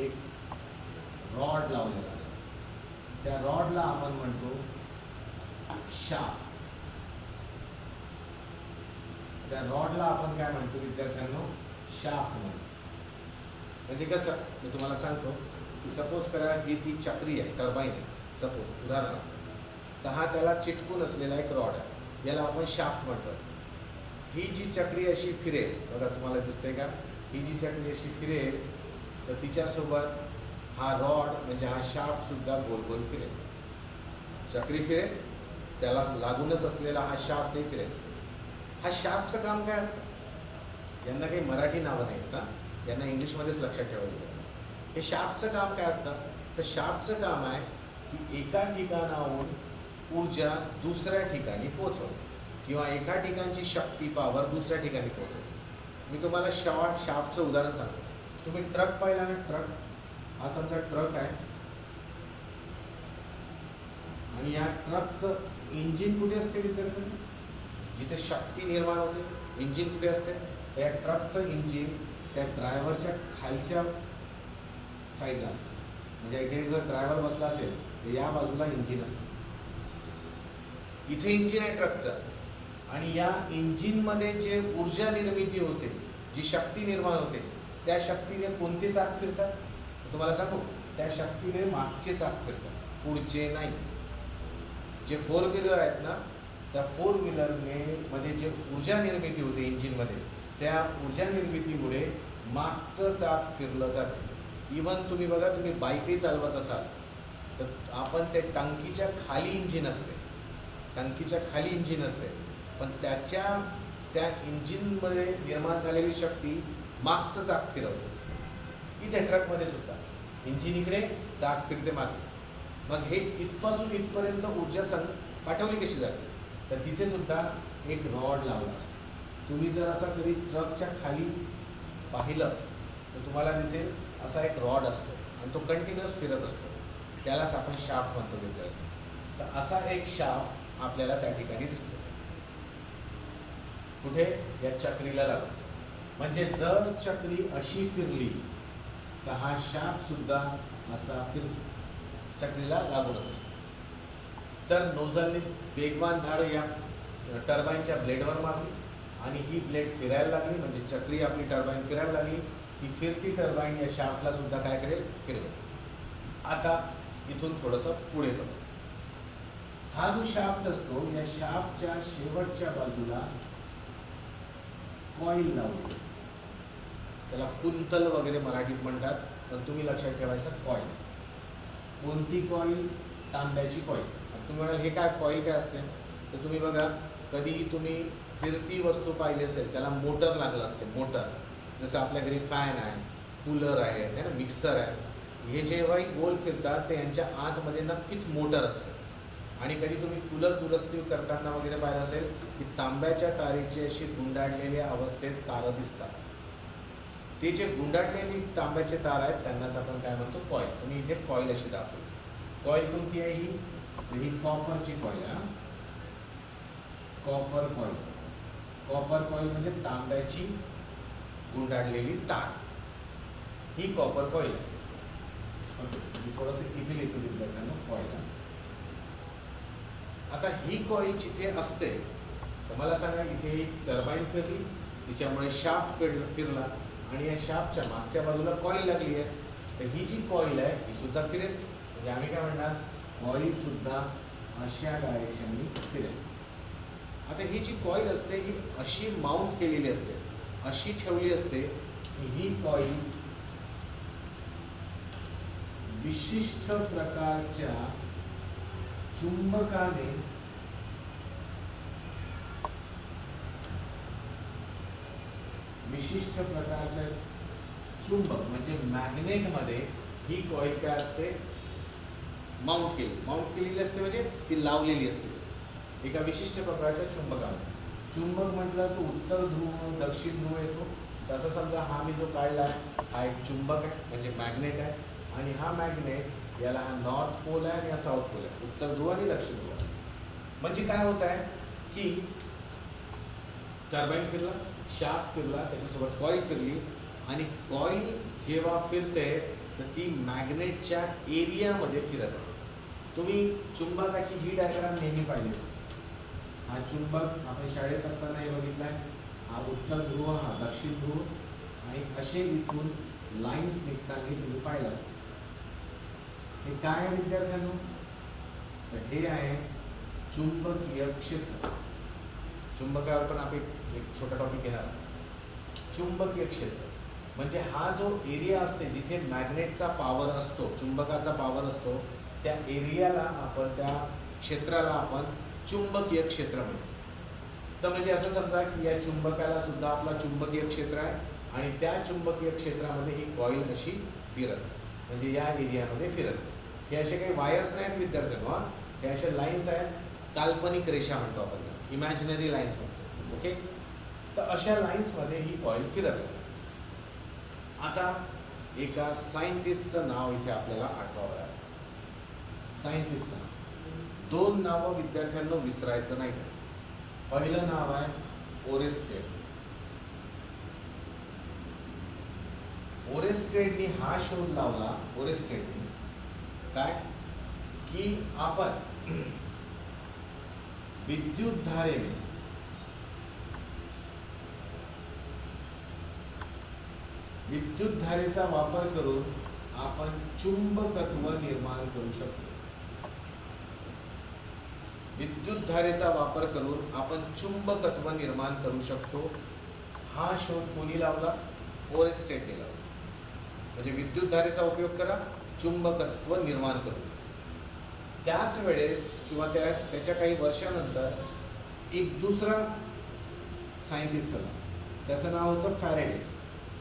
एक रॉड लावलेला असतो. त्या रॉडला आपण म्हणतो शाफ्ट. त्या रॉडला आपण काय म्हणतो विद्यार्थ्यांनो? शाफ्ट म्हणतो. म्हणजे कसं, मी तुम्हाला सांगतो की सपोज करा ही ती चक्री आहे, टर्बाईन आहे सपोज, उदाहरणार्थ. तर हा त्याला चिटकून असलेला एक रॉड आहे, याला आपण शाफ्ट म्हणतो. ही जी चक्री अशी फिरेल, बघा तुम्हाला दिसते का, ही जी चक्री अशी फिरेल तर तिच्यासोबत हा रॉड म्हणजे हा शाफ्ट सुद्धा गोल गोल फिरेल. चक्री फिरेल, त्याला लागूनच असलेला हा शाफ्टही फिरेल. हा शाफ्टचं काम काय असतं? यांना काही मराठी नावं नाहीत ना, यांना इंग्लिशमध्येच लक्षात ठेवायचं. हे शाफ्टचं काम काय असतं? तर शाफ्टचं काम आहे की एका ठिकाणाहून ऊर्जा दुसऱ्या ठिकाणी पोचवणे किंवा एका ठिकाणची शक्ती, पॉवर दुसऱ्या ठिकाणी पोचवणे. मी तुम्हाला शाफ्टचं उदाहरण सांगतो. तुम्ही ट्रक पाहिला ना, ट्रक, हा समजा ट्रक आहे आणि या ट्रकचं इंजिन कुठे असते विद्यार्थ्यांनी? जिथे शक्ती निर्माण होते, इंजिन कुठे असते? या ट्रकचं इंजिन त्या ड्रायव्हरच्या खालच्या साईडला असतं. म्हणजे इकडे जर ड्रायव्हर बसला असेल तर या बाजूला इंजिन असतं. इथे इंजिन आहे ट्रकचं आणि या इंजिनमध्ये जे ऊर्जा निर्मिती होते, जी शक्ती निर्माण होते, त्या शक्तीने कोणते चाक फिरतात? तुम्हाला सांगू, त्या शक्तीने मागचे चाक फिरतात, पुढचे नाही. जे फोर व्हीलर आहेत ना, त्या फोर व्हीलरने मध्ये जे ऊर्जा निर्मिती होते इंजिनमध्ये, त्या ऊर्जा निर्मितीमुळे मागचं चाक फिरलं जातं. इवन तुम्ही बघा, तुम्ही बाईकही चालवत असाल तर आपण ते टंकीच्या खाली इंजिन असते, टंकीच्या खाली इंजिन असते, पण त्या इंजिनमध्ये निर्माण झालेली शक्ती मागचं चाक फिरवते. इथे ट्रकमध्ये सुद्धा इंजिन इकडे, चाक फिरते मागे. मग हे इथपासून इथपर्यंत ऊर्जा पाठवली कशी जाते? तर तिथे सुद्धा एक रॉड लावला असतो. तुम्ही जर असा कधी ट्रकच्या खाली पाहिलं तर तुम्हाला दिसेल असा एक रॉड असतो आणि तो कंटिन्युअस फिरत असतो. त्यालाच आपण शाफ्ट म्हणतो विद्यार्थी. तर असा एक शाफ्ट आपल्याला त्या ठिकाणी दिसतो. कुठे? या चक्रीला लागून. म्हणजे जर चक्री अशी फिरली तर हा शाफ्ट सुद्धा असा फिरतो, चक्रीला लागूनच असतो. तर नोझलने वेगवान धार या टर्बाईनच्या ब्लेडवर मारली आणि ही ब्लेड फिरायला लागली, म्हणजे चक्री आपली टर्बाईन फिरायला लागली. ती फिरती टर्बाईन या शाफ्टला सुद्धा काय करेल? फिरवेल. आता इथून थोडंसं पुढे जाऊ. हा जो शाफ्ट असतो, या शाफ्टच्या शेवटच्या बाजूला कॉईल लावली असते. त्याला कुंतल वगैरे मराठीत म्हणतात, पण तुम्ही लक्षात ठेवायचं कॉईल. कोणती कॉईल? तांब्याची कॉईल. तुम्ही म्हणाल हे काय कॉईल काय असते? तर तुम्ही बघा, कधी तुम्ही फिरती वस्तू पाहिली असेल, त्याला मोटर लागलं असते. मोटर, जसं आपल्या घरी फॅन आहे, कूलर आहे ना, मिक्सर आहे, हे जेव्हाही गोल फिरतात ते यांच्या आतमध्ये नक्कीच मोटर असते. आणि कधी तुम्ही कूलर दुरुस्ती करताना वगैरे पाहिलं असेल की तांब्याच्या तारेची अशी गुंडाळलेल्या अवस्थेत तारं दिसतात. ते जे गुंडाळलेली तांब्याचे तार आहेत त्यांनाच आपण काय म्हणतो कॉईल. तुम्ही इथे कॉईल अशी दाखवली. कॉईल कोणती आहे ही? ही कॉपरची कॉईल आहे. Copper coil. कॉपर कॉईल म्हणजे तांब्याची गुंडाळलेली तार, ही कॉपर कॉईल आहे. ओके, मी थोडंसं इथे लिहितो विद्यार्थ्यांना कॉईल. आता ही कॉईल जिथे असते तर मला सांगा, इथे टर्बाईन फिरली, तिच्यामुळे शाफ्ट फिरला आणि या शाफ्टच्या मागच्या बाजूला कॉईल लागली आहे. तर ही जी कॉईल आहे ही सुद्धा फिरेल. म्हणजे आम्ही काय म्हणणार, कॉईल सुद्धा अशा डायरेक्शननी फिरेल. आता ही जी कॉईल असते ही अशी माउंट केलेली असते, अशी ठेवली असते की ही कॉईल विशिष्ट प्रकारच्या चुंबकाने विशिष्ट प्रकारच्या चुंबक म्हणजे मॅग्नेटमध्ये ही कॉईल काय असते, माउंट केलेली असते, म्हणजे ती लावलेली असते एका विशिष्ट प्रकारच्या चुंबकाने. चुंबक म्हटलं तर उत्तर ध्रुव दक्षिण ध्रुव येतो. तसं समजा हा मी जो काढला आहे हा एक चुंबक आहे, म्हणजे मॅग्नेट आहे. आणि हा मॅग्नेट याला हा नॉर्थ पोल आहे आणि हा साऊथ पोल आहे, उत्तर ध्रुव आणि दक्षिण ध्रुव. म्हणजे काय होत आहे की टर्बाईन फिरला, शाफ्ट फिरला, त्याच्यासोबत कॉईल फिरली आणि कॉईल जेव्हा फिरते तर ती मॅग्नेटच्या एरियामध्ये फिरत आहे. तुम्ही चुंबकाची ही डायग्राम नेहमी पाहिली असेल. हा चुंबक आपण शाळेत असताना हे बघितला आहे. हा उत्तर ध्रुव, हा दक्षिण ध्रुव आणि असे इथून लाईन्स निघताना तुम्ही पाहिलं असतं. हे काय आहे विद्यार्थ्यांनो? तर हे आहे चुंबकीय क्षेत्र. चुंबकावर पण आपण एक छोटा टॉपिक घेणार. चुंबकीय क्षेत्र म्हणजे हा जो एरिया असते जिथे मॅग्नेटचा पॉवर असतो, चुंबकाचा पॉवर असतो, त्या एरियाला आपण, त्या क्षेत्राला आपण चुंबकीय क्षेत्र म्हणतो. तर म्हणजे असं समजा की या चुंबकाला सुद्धा आपला चुंबकीय क्षेत्र आहे आणि त्या चुंबकीय क्षेत्रामध्ये ही कॉईल अशी फिरत, म्हणजे या एरियामध्ये फिरत. हे असे काही वायर्स नाहीत विद्यार्थ्यांनो, हे असे लाईन्स आहेत, काल्पनिक रेषा म्हणतो आपण, इमॅजिनरी लाईन्स म्हणतो. ओके, तर अशा लाईन्समध्ये ही कॉईल फिरत आहे. आता एका सायंटिस्टचं नाव इथे आपल्याला आठवावं आहे. सायंटिस्टचं दोन नावं विद्यार्थ्यांना विसरायचं नाही. पहिलं नाव आहे ओरेस्टेड. ओरेस्टेडनी हा शोध लावला, ओरेस्टेडनी काय की आपण विद्युत धारेने विद्युत धारेचा वापर करून आपण चुंबकत्व निर्माण करू शकतो. विद्युत धारेचा वापर करून आपण चुंबकत्व निर्माण करू शकतो. हा शोध कोणी लावला? ओरेस्टेडने लावला. म्हणजे विद्युत धारेचा उपयोग करा, चुंबकत्व निर्माण करू. त्याच वेळेस किंवा त्याच्या काही वर्षानंतर एक दुसरा सायंटिस्ट होता, त्याचं नाव होतं फॅरेडे.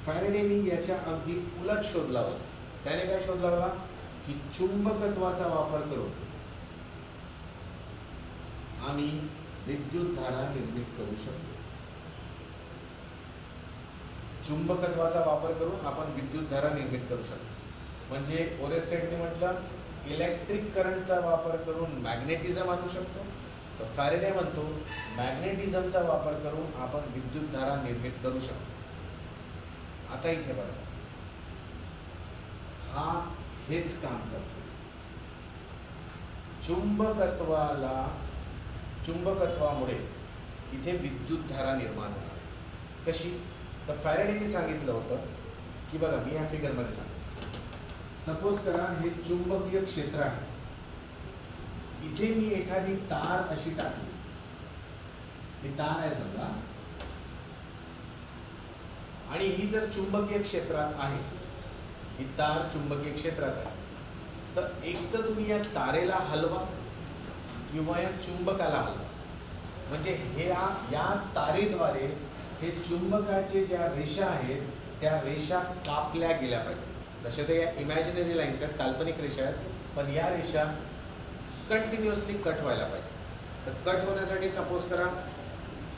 फॅरेडेनी याच्या अगदी उलट शोध लावला. त्याने काय शोध लावला की चुंबकत्वाचा वापर करून आम्ही विद्युत धारा निर्मित करू शकतो. चुंबकत्वाचा वापर करून आपण विद्युत धारा निर्मित करू शकतो. म्हणजे ओरेस्टेडने म्हटलं इलेक्ट्रिक करंटचा वापर करून मॅग्नेटिझम आणू शकतो. तर फॅरेडे म्हणतो मॅग्नेटिझमचा वापर करून आपण विद्युत धारा निर्मित करू शकतो. आता इथे बघा, हा हेच काम करतो. चुंबकत्वामुळे इथे विद्युत धारा निर्माण होणार. कशी? तर फॅरेडेने सांगितलं होतं की बघा, मी या फिगरमध्ये सांगतो. सपोज करा हे चुंबकीय क्षेत्र आहे. इथे मी एखादी तार अशी टाकली, ही तार आहे समजा, आणि ही जर चुंबकीय क्षेत्रात आहे, ही तार चुंबकीय क्षेत्रात आहे, तर एक तर तुम्ही या तारेला हलवा किंवा या चुंबकाला हलवा. म्हणजे हे या तारेद्वारे हे चुंबकाचे ज्या रेषा आहेत त्या रेषा कापल्या गेल्या पाहिजेत. जसे ते या इमॅजिनरी लाईन्स आहेत, काल्पनिक रेषा आहेत, पण या रेषा कंटिन्युअसली कट व्हायला पाहिजे. तर कट होण्यासाठी सपोज करा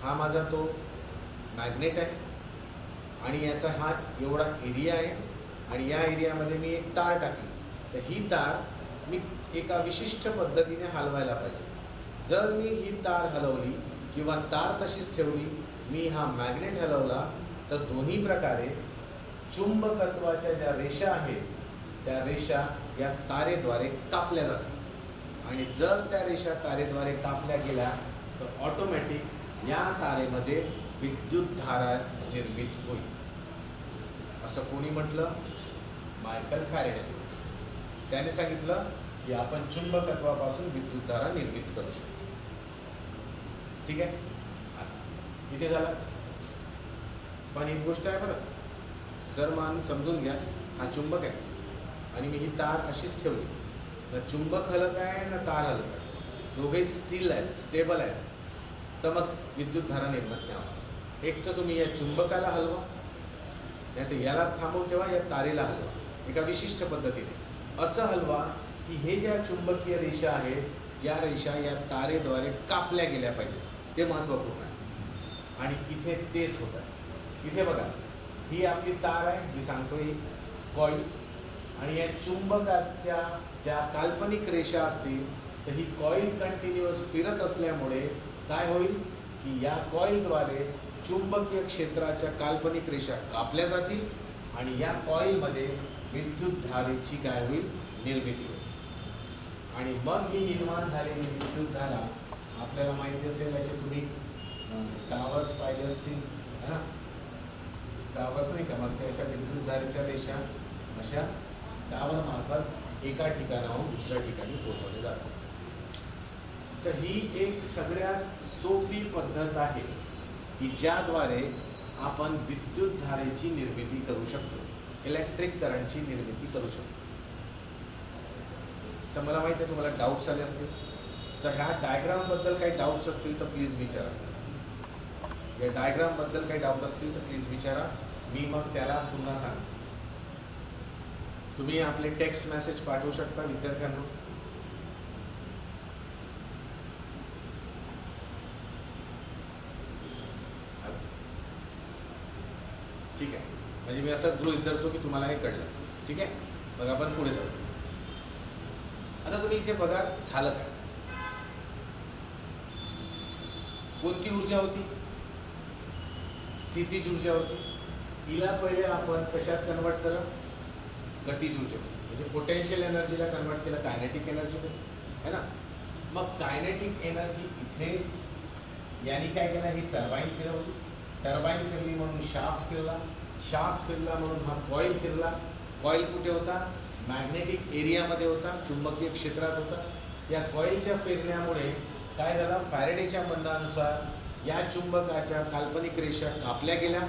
हा माझा तो मॅग्नेट आहे आणि याचा हा एवढा एरिया आहे आणि या एरियामध्ये मी एक तार टाकली, तर ही तार मी एका विशिष्ट पद्धतीने हलवायला पाहिजे. जर मी ही तार हलवली किंवा तार तशीच ठेवली, मी हा मॅग्नेट हलवला, तर दोन्ही प्रकारे चुंबकत्वाच्या ज्या रेषा आहेत त्या रेषा या तारेद्वारे कापल्या जातात. आणि जर त्या रेषा तारेद्वारे कापल्या गेल्या तर ऑटोमॅटिक या तारेमध्ये विद्युतधारा निर्मित होईल. असं कोणी म्हटलं? Michael Faraday. त्याने सांगितलं की आपण चुंबकत्वापासून विद्युतधारा निर्मित करू शकतो. ठीक आहे, इथे झालं. पण एक गोष्ट आहे बरं, जर मान समजून घ्या, हा चुंबक आहे आणि मी ही तार अशीच ठेवली, ना चुंबक हलत आहे ना तार हलत आहे, दोघेही स्टील आहेत, स्टेबल आहेत, तर मग विद्युतधारा निर्माण नाही होणार. एक तर तुम्ही या चुंबकाला हलवा, नाही तर याला थांबवून ठेवा, या तारेला हलवा एका विशिष्ट पद्धतीने. असं हलवा की हे ज्या चुंबकीय रेषा आहेत या रेषा या तारेद्वारे कापल्या गेल्या पाहिजे. ते महत्त्वपूर्ण आहे. आणि इथे तेच होत आहे. इथे बघा, ही आपली तार आहे जी सांगतोय कॉईल, आणि या चुंबकाच्या ज्या काल्पनिक रेषा असतील तर ही कॉईल कंटिन्युअस फिरत असल्यामुळे काय होईल की या कॉईलद्वारे चुंबकीय क्षेत्राच्या काल्पनिक रेषा कापल्या जातील आणि या कॉईलमध्ये विद्युतधारेची काय होईल? निर्मिती होईल. आणि मग ही निर्माण झालेली विद्युतधारा आपल्याला माहिती असेल, असे तुम्ही टावर्स पाहिले असतील है ना, टावर्स नाही का, मग ते अशा विद्युतधारेच्या रेषा अशा टावर मार्फत एका ठिकाणाहून दुसऱ्या ठिकाणी पोहोचवले जातात. तर ही एक सगळ्यात सोपी पद्धत आहे की ज्याद्वारे आपण विद्युतधारेची निर्मिती करू शकतो, इलेक्ट्रिक करंटची निर्मिती करू शकतो. तर मला माहिती आहे तुम्हाला डाऊट्स आले असतील, तर ह्या डायग्रामबद्दल काही डाऊट्स असतील तर प्लीज विचारा. या डायग्रामबद्दल काही डाऊट असतील तर प्लीज विचारा, मी मग त्याला पुन्हा सांगतो. तुम्ही आपले टेक्स्ट मेसेज पाठवू शकता विद्यार्थ्यांना. ठीक आहे, म्हणजे मी असं गृहीत धरतो की तुम्हाला हे कळलं. ठीक आहे, मग आपण पुढे जाऊ. आता तुम्ही इथे बघा, झालं काय? कोणती ऊर्जा होती? स्थितीज ऊर्जा होती. हिला पहिले आपण कशात कन्वर्ट केलं? गतीज ऊर्जा, म्हणजे पोटेन्शियल एनर्जीला कन्वर्ट केलं कायनेटिक एनर्जीमध्ये, है ना. मग कायनेटिक एनर्जी इथे यांनी काय केलं? ही टर्बाईन फिरवली, टर्बाईन फिरली म्हणून शाफ्ट फिरला, शाफ्ट फिरला म्हणून हा कॉईल फिरला. कॉईल कुठे होता? मॅग्नेटिक एरियामध्ये होता, चुंबकीय क्षेत्रात होता. या कॉईलच्या फिरण्यामुळे काय झालं? फॅरेडेच्या म्हणण्यानुसार या चुंबकाच्या काल्पनिक रेषा कापल्या गेल्या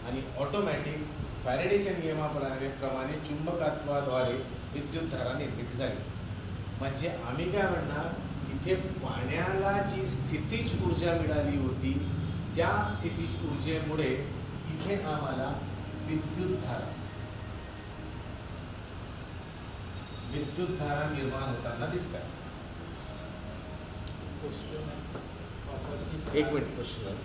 आणि ऑटोमॅटिक फॅरेडेच्या नियमाप्रमाणे चुंबकत्वाद्वारे विद्युतधारा निर्मिती झाली. म्हणजे आम्ही काय म्हणणार, इथे पाण्याला जी स्थितीज ऊर्जा मिळाली होती त्या स्थितीज ऊर्जेमुळे इथे आम्हाला विद्युतधारा निर्माण होताना दिसतात. एक मिनिट, क्वेश्चन.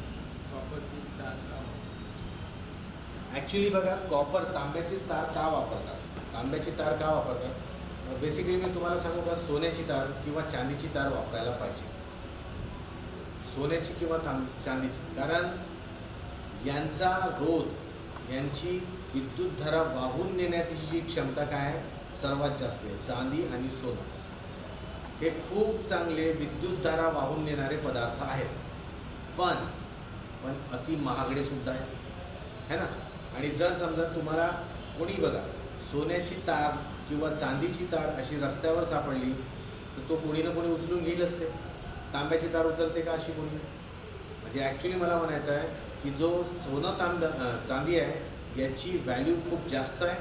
ॲक्च्युली बघा, कॉपर, तांब्याचीच तार का वापरतात? तांब्याची तार का वापरतात? बेसिकली मी तुम्हाला सांगू का, सोन्याची तार किंवा चांदीची तार वापरायला पाहिजे. सोन्याची किंवा चांदीची, कारण यांचा रोध, यांची विद्युतधारा वाहून नेण्याची जी क्षमता काय आहे? सर्वात जास्त आहे. चांदी आणि सोनं हे खूप चांगले विद्युतधारा वाहून नेणारे पदार्थ आहेत, पण अति महागडे सुद्धा आहेत, है ना. आणि जर समजा तुम्हाला कोणी बघा सोन्याची तार किंवा चांदीची तार अशी रस्त्यावर सापडली तर तो कोणी ना कोणी उचलून घेईलच. ते तांब्याची तार उचलते का अशी कोणी? म्हणजे ॲक्च्युली मला म्हणायचं आहे की जो सोनं चांदी आहे याची व्हॅल्यू खूप जास्त आहे,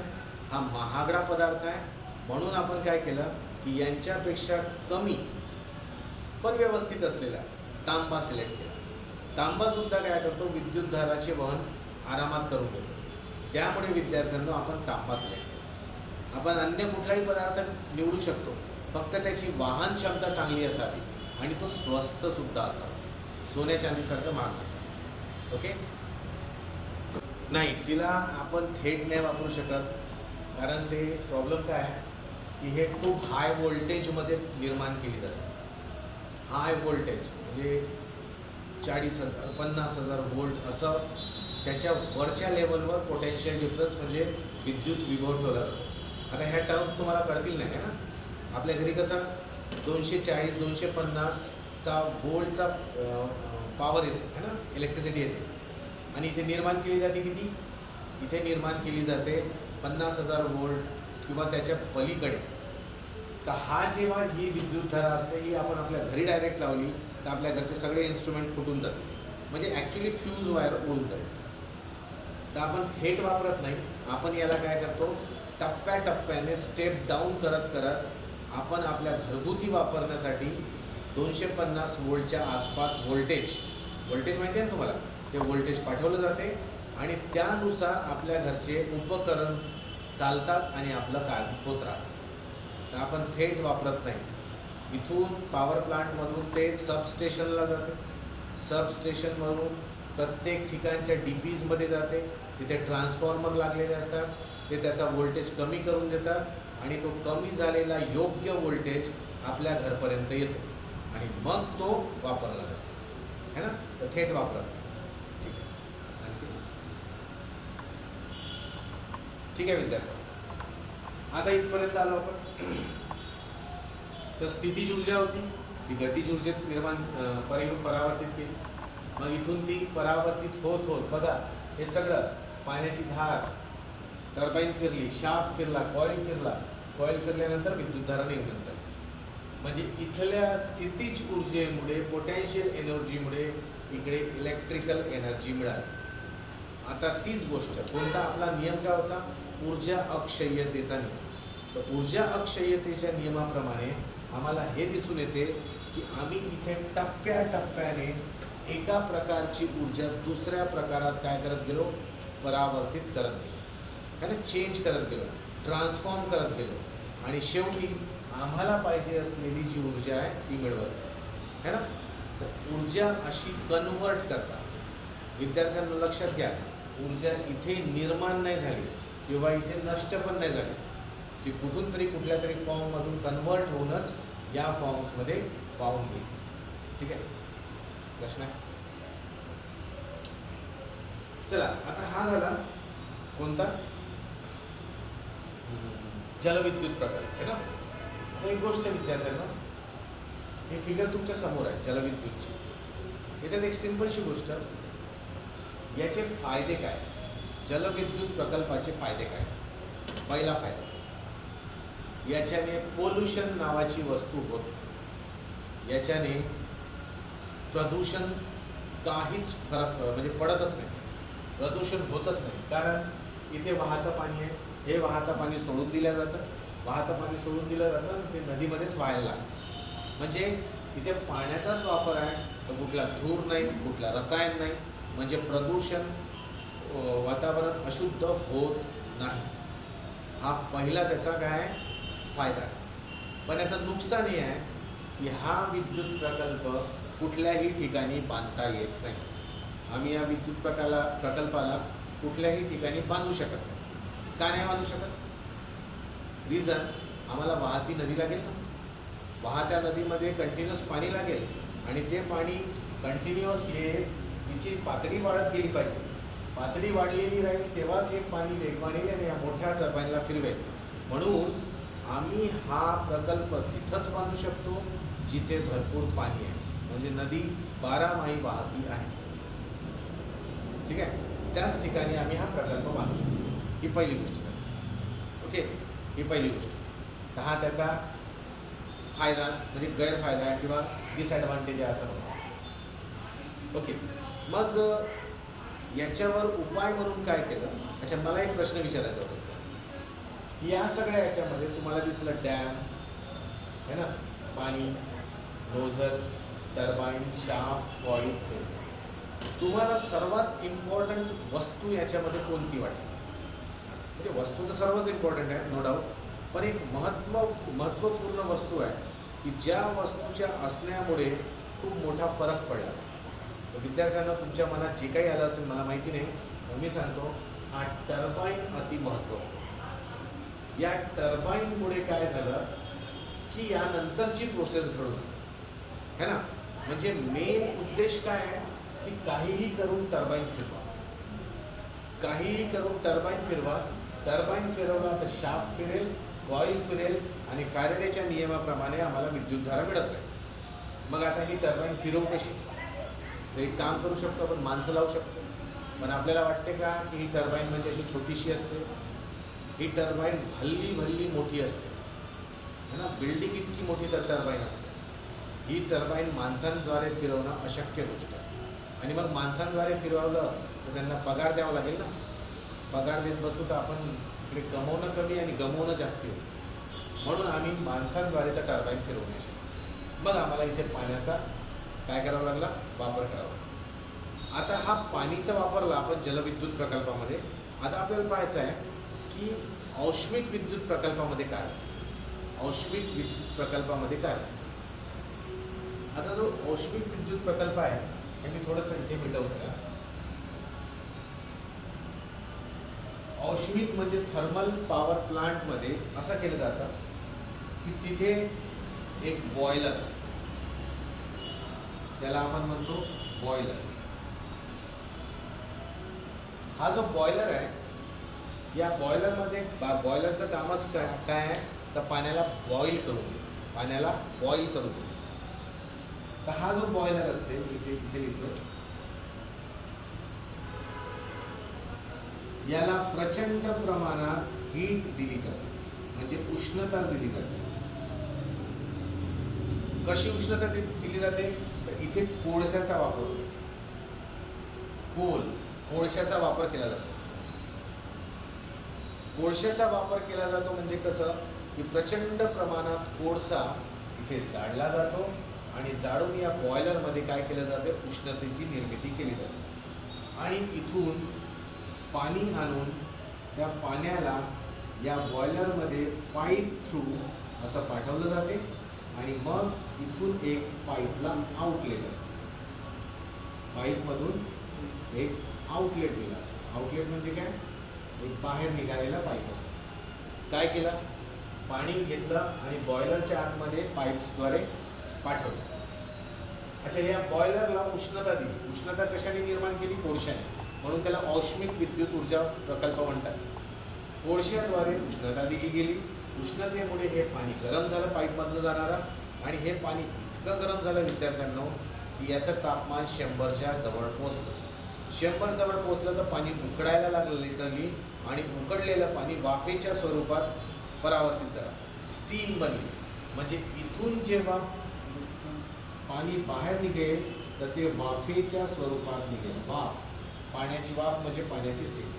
हा महागडा पदार्थ आहे. म्हणून आपण काय केलं की यांच्यापेक्षा कमी पण व्यवस्थित असलेला तांबा सिलेक्ट केला. तांबासुद्धा काय करतो? विद्युतधाराचे वहन आरामात करून देतो. त्यामुळे विद्यार्थ्यांना आपण तांबा सिलेक्ट केला. आपण अन्य कुठलाही पदार्थ निवडू शकतो, फक्त त्याची वाहन क्षमता चांगली असावी आणि तो स्वस्तसुद्धा असावा, सोन्या चांदीसारखं महाग असावा. ओके, नाही, तिला आपण थेट नाही वापरू शकत, कारण ते प्रॉब्लेम काय आहे की हे खूप हाय व्होल्टेजमध्ये निर्माण केली जाते. हाय व्होल्टेज म्हणजे 40,000 50,000 व्होल्ट असं त्याच्या वरच्या लेवलवर पोटेन्शियल डिफरन्स म्हणजे विद्युत विभव ठेवला जातो. आता ह्या टर्म्स तुम्हाला कळतील नाही आहे ना. आपल्या घरी कसं 240 250चा व्होल्टचा पॉवर येतो आहे ना, इलेक्ट्रिसिटी येते. आणि इथे निर्माण केली जाते किती? इथे निर्माण केली जाते 50,000 व्होल्ट किंवा त्याच्या पलीकडे. तर हा जेव्हा ही विद्युतधारा असते ही आपण आपल्या घरी डायरेक्ट लावली तर आपल्या घरचे सगळे इन्स्ट्रुमेंट फुटून जाते, म्हणजे ॲक्च्युली फ्यूज वायर उडून जाईल. तर आपण थेट वापरत नाही, आपण याला काय करतो, टप्प्याटप्प्याने स्टेप डाऊन करत करत आपण आपल्या घरगुती वापरण्यासाठी 250 व्होल्टच्या आसपास व्होल्टेज माहिती आहे ना तुम्हाला, ते व्होल्टेज पाठवलं जाते आणि त्यानुसार आपल्या घरचे उपकरण चालतात आणि आपलं काम होत राहतं. तर आपण थेट वापरत नाही. इथून पॉवर प्लांटमधून ते सबस्टेशनला जाते, सबस्टेशनमधून प्रत्येक ठिकाणच्या DPजमध्ये जाते, तिथे ट्रान्सफॉर्मर लागलेले असतात, ते त्याचा व्होल्टेज कमी करून देतात आणि तो कमी झालेला योग्य व्होल्टेज आपल्या घरपर्यंत येतो आणि मग तो वापरला जातो है ना. तर थेट वापरत. ठीक आहे, ठीक आहे विद्यार्थी. आता इथपर्यंत आलो आपण. तर स्थितीज ऊर्जा होती ती गतीज ऊर्जेत निर्माण परावर्तित केली. मग इथून ती परावर्तित होत होत बघा हे सगळं पाण्याची धार, टर्बाईन फिरली, शाफ्ट फिरला, कॉईल फिरला, कॉईल फिरल्यानंतर विद्युतधारा निर्माण झाली. म्हणजे इथल्या स्थितीज ऊर्जेमुळे पोटॅन्शियल एनर्जीमुळे इकडे इलेक्ट्रिकल एनर्जी मिळाली. आता तीच गोष्ट कोणता आपला नियम काय होता, ऊर्जा अक्षय्यतेचा नियम. तर ऊर्जा अक्षय्यतेच्या नियमाप्रमाणे आम्हाला हे दिसून येते की आम्ही इथे टप्प्याटप्प्याने एका प्रकारची ऊर्जा दुसऱ्या प्रकारात काय करत गेलो, परावर्तित करत गेलो है ना, चेंज करत गेलो, ट्रान्सफॉर्म करत गेलो आणि शेवटी आम्हाला पाहिजे असलेली जी ऊर्जा आहे ती मिळवत है ना. तर ऊर्जा अशी कन्व्हर्ट करतात. विद्यार्थ्यांना लक्षात घ्या, ऊर्जा इथे निर्माण नाही झाली किंवा इथे नष्ट पण नाही झाली, ती कुठून तरी कुठल्या तरी फॉर्ममधून कन्व्हर्ट होऊनच या फॉर्म्समध्ये पाहून घेईल. ठीक आहे, प्रश्न आहे. चला आता हा झाला कोणता, जलविद्युत प्रकल्प है ना. आता एक गोष्ट विद्यार्थ्यांना, हे फिगर तुमच्या समोर आहे जलविद्युतची. याच्यात एक सिंपलशी गोष्ट, याचे फायदे काय, जलविद्युत प्रकल्पाचे फायदे काय. पहिला फायदा, याच्याने पोल्युशन नावाची वस्तू होत नाही. याच्याने प्रदूषण काहीच फरक म्हणजे पडतच नाही, प्रदूषण होतच नाही. कारण इथे वाहतं पाणी आहे, हे वाहतं पाणी सोडून दिलं जातं, वाहतं पाणी सोडून दिलं जातं ते नदीमध्येच व्हायला लागतं. म्हणजे इथे पाण्याचाच वापर आहे, तर कुठला धूर नाही, कुठला रसायन नाही, म्हणजे प्रदूषण वातावरण अशुद्ध होत नाही. हा पहिला त्याचा काय फायदा आहे. पण याचं नुकसान हे आहे की हा विद्युत प्रकल्प कुठल्याही ठिकाणी बांधता येत नाही. आम्ही या विद्युत प्रकल्पाला कुठल्याही ठिकाणी बांधू शकत नाही. का नाही बांधू शकत, रिझन, आम्हाला वाहती नदी लागेल ना. वाहत्या नदीमध्ये कंटिन्युअस पाणी लागेल आणि ते पाणी कंटिन्युअस येईल, तिची पातळी वाढत गेली पाहिजे. पातळी वाढलेली राहील तेव्हाच हे पाणी वेगवाने आणि या मोठ्या टर्बाईनला फिरवेल. म्हणून आम्ही हा प्रकल्प तिथंच बांधू शकतो जिथे भरपूर पाणी आहे, म्हणजे नदी 12 माही वाहती आहे. ठीक आहे, त्याच ठिकाणी आम्ही हा प्रकल्प बांधू शकतो. ही पहिली गोष्ट आहे. ओके, ही पहिली गोष्ट. तर हा त्याचा फायदा म्हणजे गैरफायदा आहे किंवा डिसॲडव्हान्टेज आहे असं म्हणतो. ओके, मग याच्यावर उपाय म्हणून काय केलं. अच्छा, मला एक प्रश्न विचारायचा होता. या सगळ्या याच्यामध्ये तुम्हाला दिसलं डॅम है ना, पाणी, नोझल, टर्बाईन, शाफ्ट, कॉईल. तुम्हाला सर्वात इम्पॉर्टंट वस्तू याच्यामध्ये कोणती वाटते. म्हणजे वस्तू तर सर्वच इम्पॉर्टंट आहे नो डाऊट, पण एक महत्त्वपूर्ण वस्तू आहे की ज्या वस्तूच्या असण्यामुळे खूप मोठा फरक पडला. विद्यार्थ्यांना तुमच्या मनात जे काही आलं असेल मला माहिती नाही, मी सांगतो हा टर्बाईन अति महत्त्वपूर्ण. या टर्बाईनमुळे काय झालं की यानंतरची प्रोसेस घडून है ना. म्हणजे मेन उद्देश काय आहे की काहीही करून टर्बाईन फिरवा, काहीही करून टर्बाईन फिरवा. टर्बाईन फिरवला तर शाफ्ट फिरेल, कॉईल फिरेल आणि फॅरेडेच्या नियमाप्रमाणे आम्हाला विद्युतधारा मिळत नाही. मग आता ही टर्बाईन फिरवू कशी? तर एक काम करू शकतो आपण, माणसं लावू शकतो. पण आपल्याला वाटते का की ही टर्बाईन म्हणजे अशी छोटीशी असते? ही टर्बाईन भल्ली मोठी असते है ना. बिल्डिंग इतकी मोठी तर टर्बाईन असते. ही टर्बाईन माणसांद्वारे फिरवणं अशक्य गोष्ट आहे. आणि मग माणसांद्वारे फिरवलं तर त्यांना पगार द्यावा लागेल ना. पगार देत बसू तर आपण इकडे कमवणं कमी आणि गमवणं जास्ती होतं. म्हणून आम्ही माणसांद्वारे त्या टर्बाईन फिरवण्याची. मग आम्हाला इथे पाण्याचा काय करावा लागला? वापर करावा. आता हा पाणी तर वापरला आपण जलविद्युत प्रकल्पामध्ये. आता आपल्याला पाहायचं आहे की औष्णिक विद्युत प्रकल्पामध्ये काय, औष्णिक विद्युत प्रकल्पामध्ये काय. आता जो औष्णिक विद्युत प्रकल्प आहे हे मी थोडंसं इथे मिटवतो. औष्णिक म्हणजे थर्मल पॉवर प्लांटमध्ये असं केलं जातं की तिथे एक बॉयलर असतं, त्याला आपण म्हणतो बॉयलर. हा जो बॉयलर आहे या बॉयलरमध्ये बॉयलरचं कामच काय आहे तर पाण्याला बॉईल करून देतो, पाण्याला बॉईल करून देतो. तर हा जो बॉयलर असते इथे लिहितो, याला प्रचंड प्रमाणात हीट दिली जाते, म्हणजे उष्णता दिली जाते. कशी उष्णता दिली जाते तर इथे कोळशाचा वापर होतो, कोळशाचा वापर केला जातो. कोळशाचा वापर केला जातो म्हणजे कसं की प्रचंड प्रमाणात कोळसा इथे जाळला जातो आणि जाळून या बॉयलरमध्ये काय केलं जातं, उष्णतेची निर्मिती केली जाते. आणि इथून पाणी आणून त्या पाण्याला या बॉयलरमध्ये पाईप थ्रू असं पाठवलं जाते आणि मग इथून एक पाईपला आउटलेट असते. पाईपमधून एक आउटलेट दिला असतो. आउटलेट म्हणजे काय, एक बाहेर निघालेला पाईप असतो. काय केलं, पाणी घेतलं आणि बॉयलरच्या आतमध्ये पाईप्सद्वारे पाठवलं. अच्छा, या बॉयलरला उष्णता दिली. उष्णता कशाने निर्माण केली? कोळशाने. म्हणून त्याला औष्णिक विद्युत ऊर्जा प्रकल्प म्हणतात. कोळशाद्वारे उष्णता दिली गेली. उष्णतेमुळे हे पाणी गरम झालं पाईपमधनं जाणारा, आणि हे पाणी इतकं गरम झालं विद्यार्थ्यांना की याचं तापमान 100च्या जवळ पोचलं. 100 जवळ पोचलं तर पाणी उकडायला लागलं लिटरली, आणि उकडलेलं पाणी वाफेच्या स्वरूपात परावर्तित झालं, स्टीम बनली. म्हणजे इथून जेव्हा पाणी बाहेर निघेल तर ते वाफेच्या स्वरूपात निघेल. वाफ, पाण्याची वाफ म्हणजे पाण्याची स्टीम.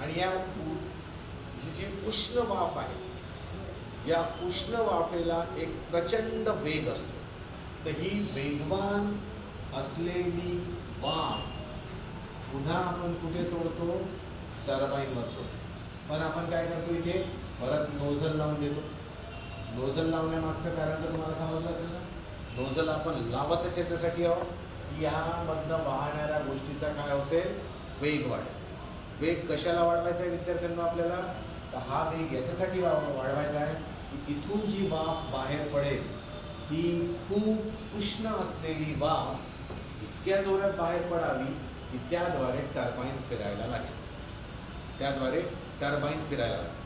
आणि या ही जी उष्ण वाफ आहे, या उष्ण वाफेला एक प्रचंड वेग असतो. तर ही वेगवान असलेली वाफ पुन्हा आपण कुठे सोडतो? टर्बाईनवर सोडतो. पण आपण काय करतो, इथे परत नोझल लावून देतो. नोझल लावण्यामागचं कारण तर तुम्हाला समजलं असेल ना. नोझल आपण लावतच याच्यासाठी आहोत, यामधनं वाहणाऱ्या गोष्टीचा काय असेल? वेग वाढेल. वेग कशाला वाढवायचा आहे विद्यार्थ्यांना आपल्याला? तर हा वेग याच्यासाठी वाढवायचा आहे की इथून जी वाफ बाहेर पडेल ती खूप उष्ण असलेली वाफ इतक्या जोरात बाहेर पडावी की त्याद्वारे टर्बाईन फिरायला लागेल. त्याद्वारे टर्बाईन फिरायला लागेल.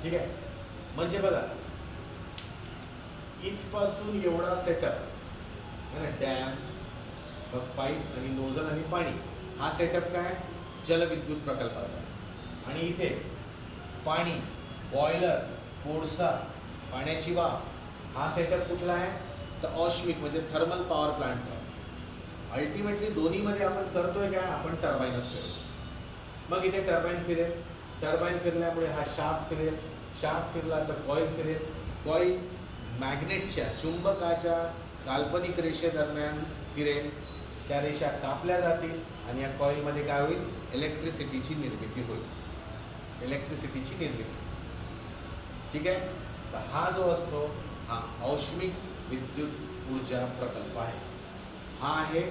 ठीक आहे. म्हणजे बघा, इथपासून एवढा सेटअप आहे ना, डॅम, पाईप आणि नोझल आणि पाणी, हा सेटअप काय जलविद्युत प्रकल्पाचा. आणि इथे पाणी, बॉयलर, कोळसा, पाण्याची वाफ, हा सेटअप कुठला आहे तर औष्णिक म्हणजे थर्मल पॉवर प्लांटचा. अल्टिमेटली दोन्हीमध्ये आपण करतोय काय? आपण टर्बाईनच फिरतो. मग इथे टर्बाईन फिरेल. टर्बाईन फिरल्यामुळे हा शाफ्ट फिरेल. शाफ्ट फिरला तर कॉईल फिरेल. कॉईल मॅग्नेटच्या, चुंबकाच्या काल्पनिक रेषेदरम्यान फिरेल. त्या रेषा कापल्या जातील आणि या कॉईलमध्ये काय होईल? इलेक्ट्रिसिटीची निर्मिती होईल. इलेक्ट्रिसिटीची निर्मिती. ठीक आहे. तर हा जो असतो हा औष्णिक विद्युत ऊर्जा प्रकल्प आहे. हा आहे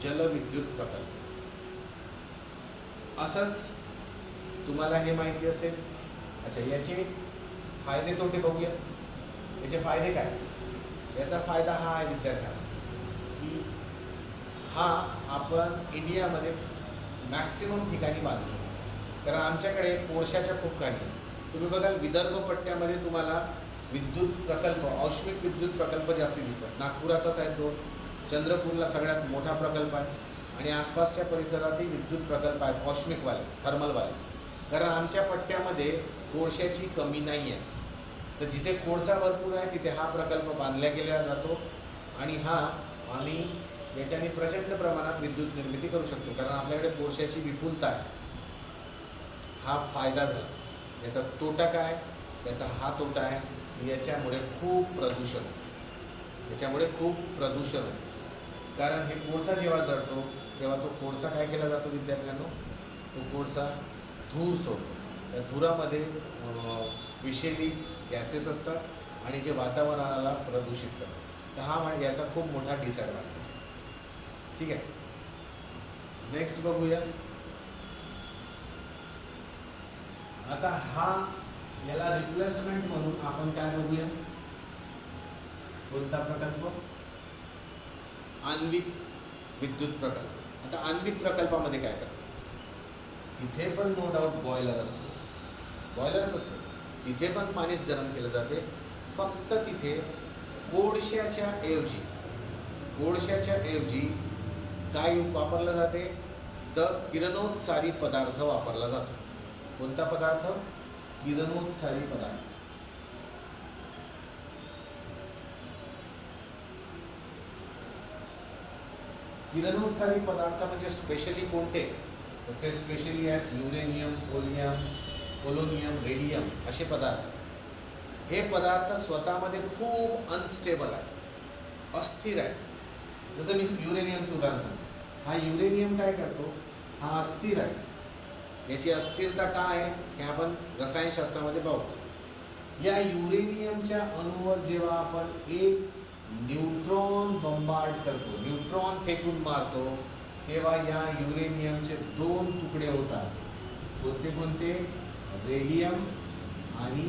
जलविद्युत प्रकल्प. असंच तुम्हाला हे माहिती असेल. अच्छा, याचे फायदे तोटे बघूया. याचे फायदे काय? याचा फायदा हा आहे विद्यार्थ्यांना की हा आपण इंडियामध्ये मॅक्सिमम ठिकाणी बांधू शकतो. कारण आमच्याकडे कोळशाच्या खूप खाणी. तुम्ही बघाल विदर्भ पट्ट्यामध्ये तुम्हाला विद्युत प्रकल्प, औष्णिक विद्युत प्रकल्प जास्ती दिसतात. नागपुरातच आहेत 2, चंद्रपूरला सगळ्यात मोठा प्रकल्प आहे आणि आसपासच्या परिसरातही विद्युत प्रकल्प आहेत औष्णिकवाले, थर्मलवाले. कारण आमच्या पट्ट्यामध्ये कोळशाची कमी नाही आहे. तर जिथे कोळसा भरपूर आहे तिथे हा प्रकल्प बांधला गेला जातो आणि हा आम्ही याच्याने प्रचंड प्रमाणात विद्युत निर्मिती करू शकतो. कारण आपल्याकडे कोळशाची विपुलता आहे. हा फायदा झाला. याचा तोटा काय? याचा हा तोटा आहे, याच्यामुळे खूप प्रदूषण होतं. कारण हे कोळसा जेव्हा जळतो तेव्हा तो कोळसा काय केला जातो विद्यार्थ्यांनो? तो कोळसा धूर सोडतो. त्या धुरामध्ये विषैली गॅसेस असतात आणि जे वातावरणाला प्रदूषित करतात. तर हा याचा खूप मोठा डिसॲडव्हान्टेज आहे. ठीक आहे, नेक्स्ट बघूया. आता याला रिप्लेसमेंट म्हणून आपण काय बघूया? कोणता प्रकल्प? आण्विक विद्युत प्रकल्प. आता आण्विक प्रकल्पामध्ये काय करतात? तिथे पण नो डाऊट बॉयलरच असतो. तिथे पण पाणीच गरम केलं जाते. फक्त तिथे कोळशाच्या ऐवजी काय वापरलं जाते? तर किरणोत्सारी पदार्थ वापरला जातो. कोणता पदार्थ? किरणोत्सारी पदार्थ. किरणोत्सारी पदार्थ म्हणजे स्पेशली कोणते? तर ते स्पेशली आहेत युरेनियम, पोलोनियम, रेडियम असे पदार्थ. हे पदार्थ स्वतःमध्ये खूप अनस्टेबल आहे, अस्थिर आहे. जसं मी युरेनियमचं उदाहरण सांगतो. हा युरेनियम काय करतो? हा अस्थिर आहे. याची अस्थिरता काय आहे हे आपण रसायनशास्त्रामध्ये पाहू. या युरेनियमच्या अणूवर जेव्हा आपण एक न्यूट्रॉन बंबार्ड करतो, न्यूट्रॉन फेकून मारतो, तेव्हा या युरेनियमचे 2 तुकडे होतात. कोणते? रेडियम आणि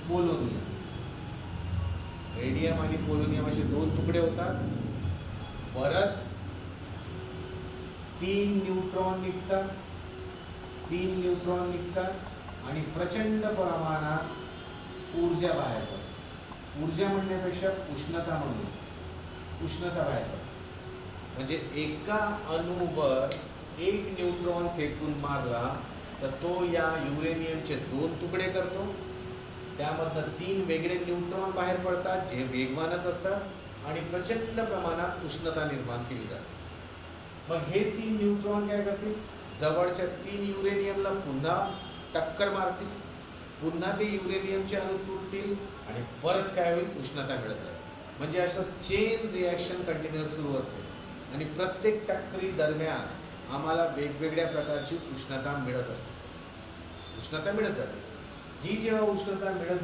पोलोनियम. रेडियम आणि पोलोनियम असे 2 तुकडे होतात. परत 3 न्यूट्रॉन निघतात आणि प्रचंड प्रमाणात ऊर्जा बाहेर पडते. ऊर्जा म्हणण्यापेक्षा उष्णता बाहेर पडते. म्हणजे एका अणूवर 1 न्यूट्रॉन फेकून मारला तर तो या युरेनियमचे 2 तुकडे करतो. त्यामधनं 3 वेगळे न्यूट्रॉन बाहेर पडतात जे वेगवानच असतात आणि प्रचंड प्रमाणात उष्णता निर्माण केली जाते. मग हे 3 न्यूट्रॉन काय करतील? जवळच्या 3 युरेनियमला पुन्हा टक्कर मारतील. पुन्हा ते युरेनियमचे अणू तुटतील आणि परत काय होईल? उष्णता मिळत जाईल. म्हणजे असं चेन रिॲक्शन कंटिन्युअस सुरू असते आणि प्रत्येक टक्करी दरम्यान आम्हाला वेगवेगळ्या प्रकारची उष्णता मिळत असते. उष्णता मिळत जाते. ही जेव्हा उष्णता मिळत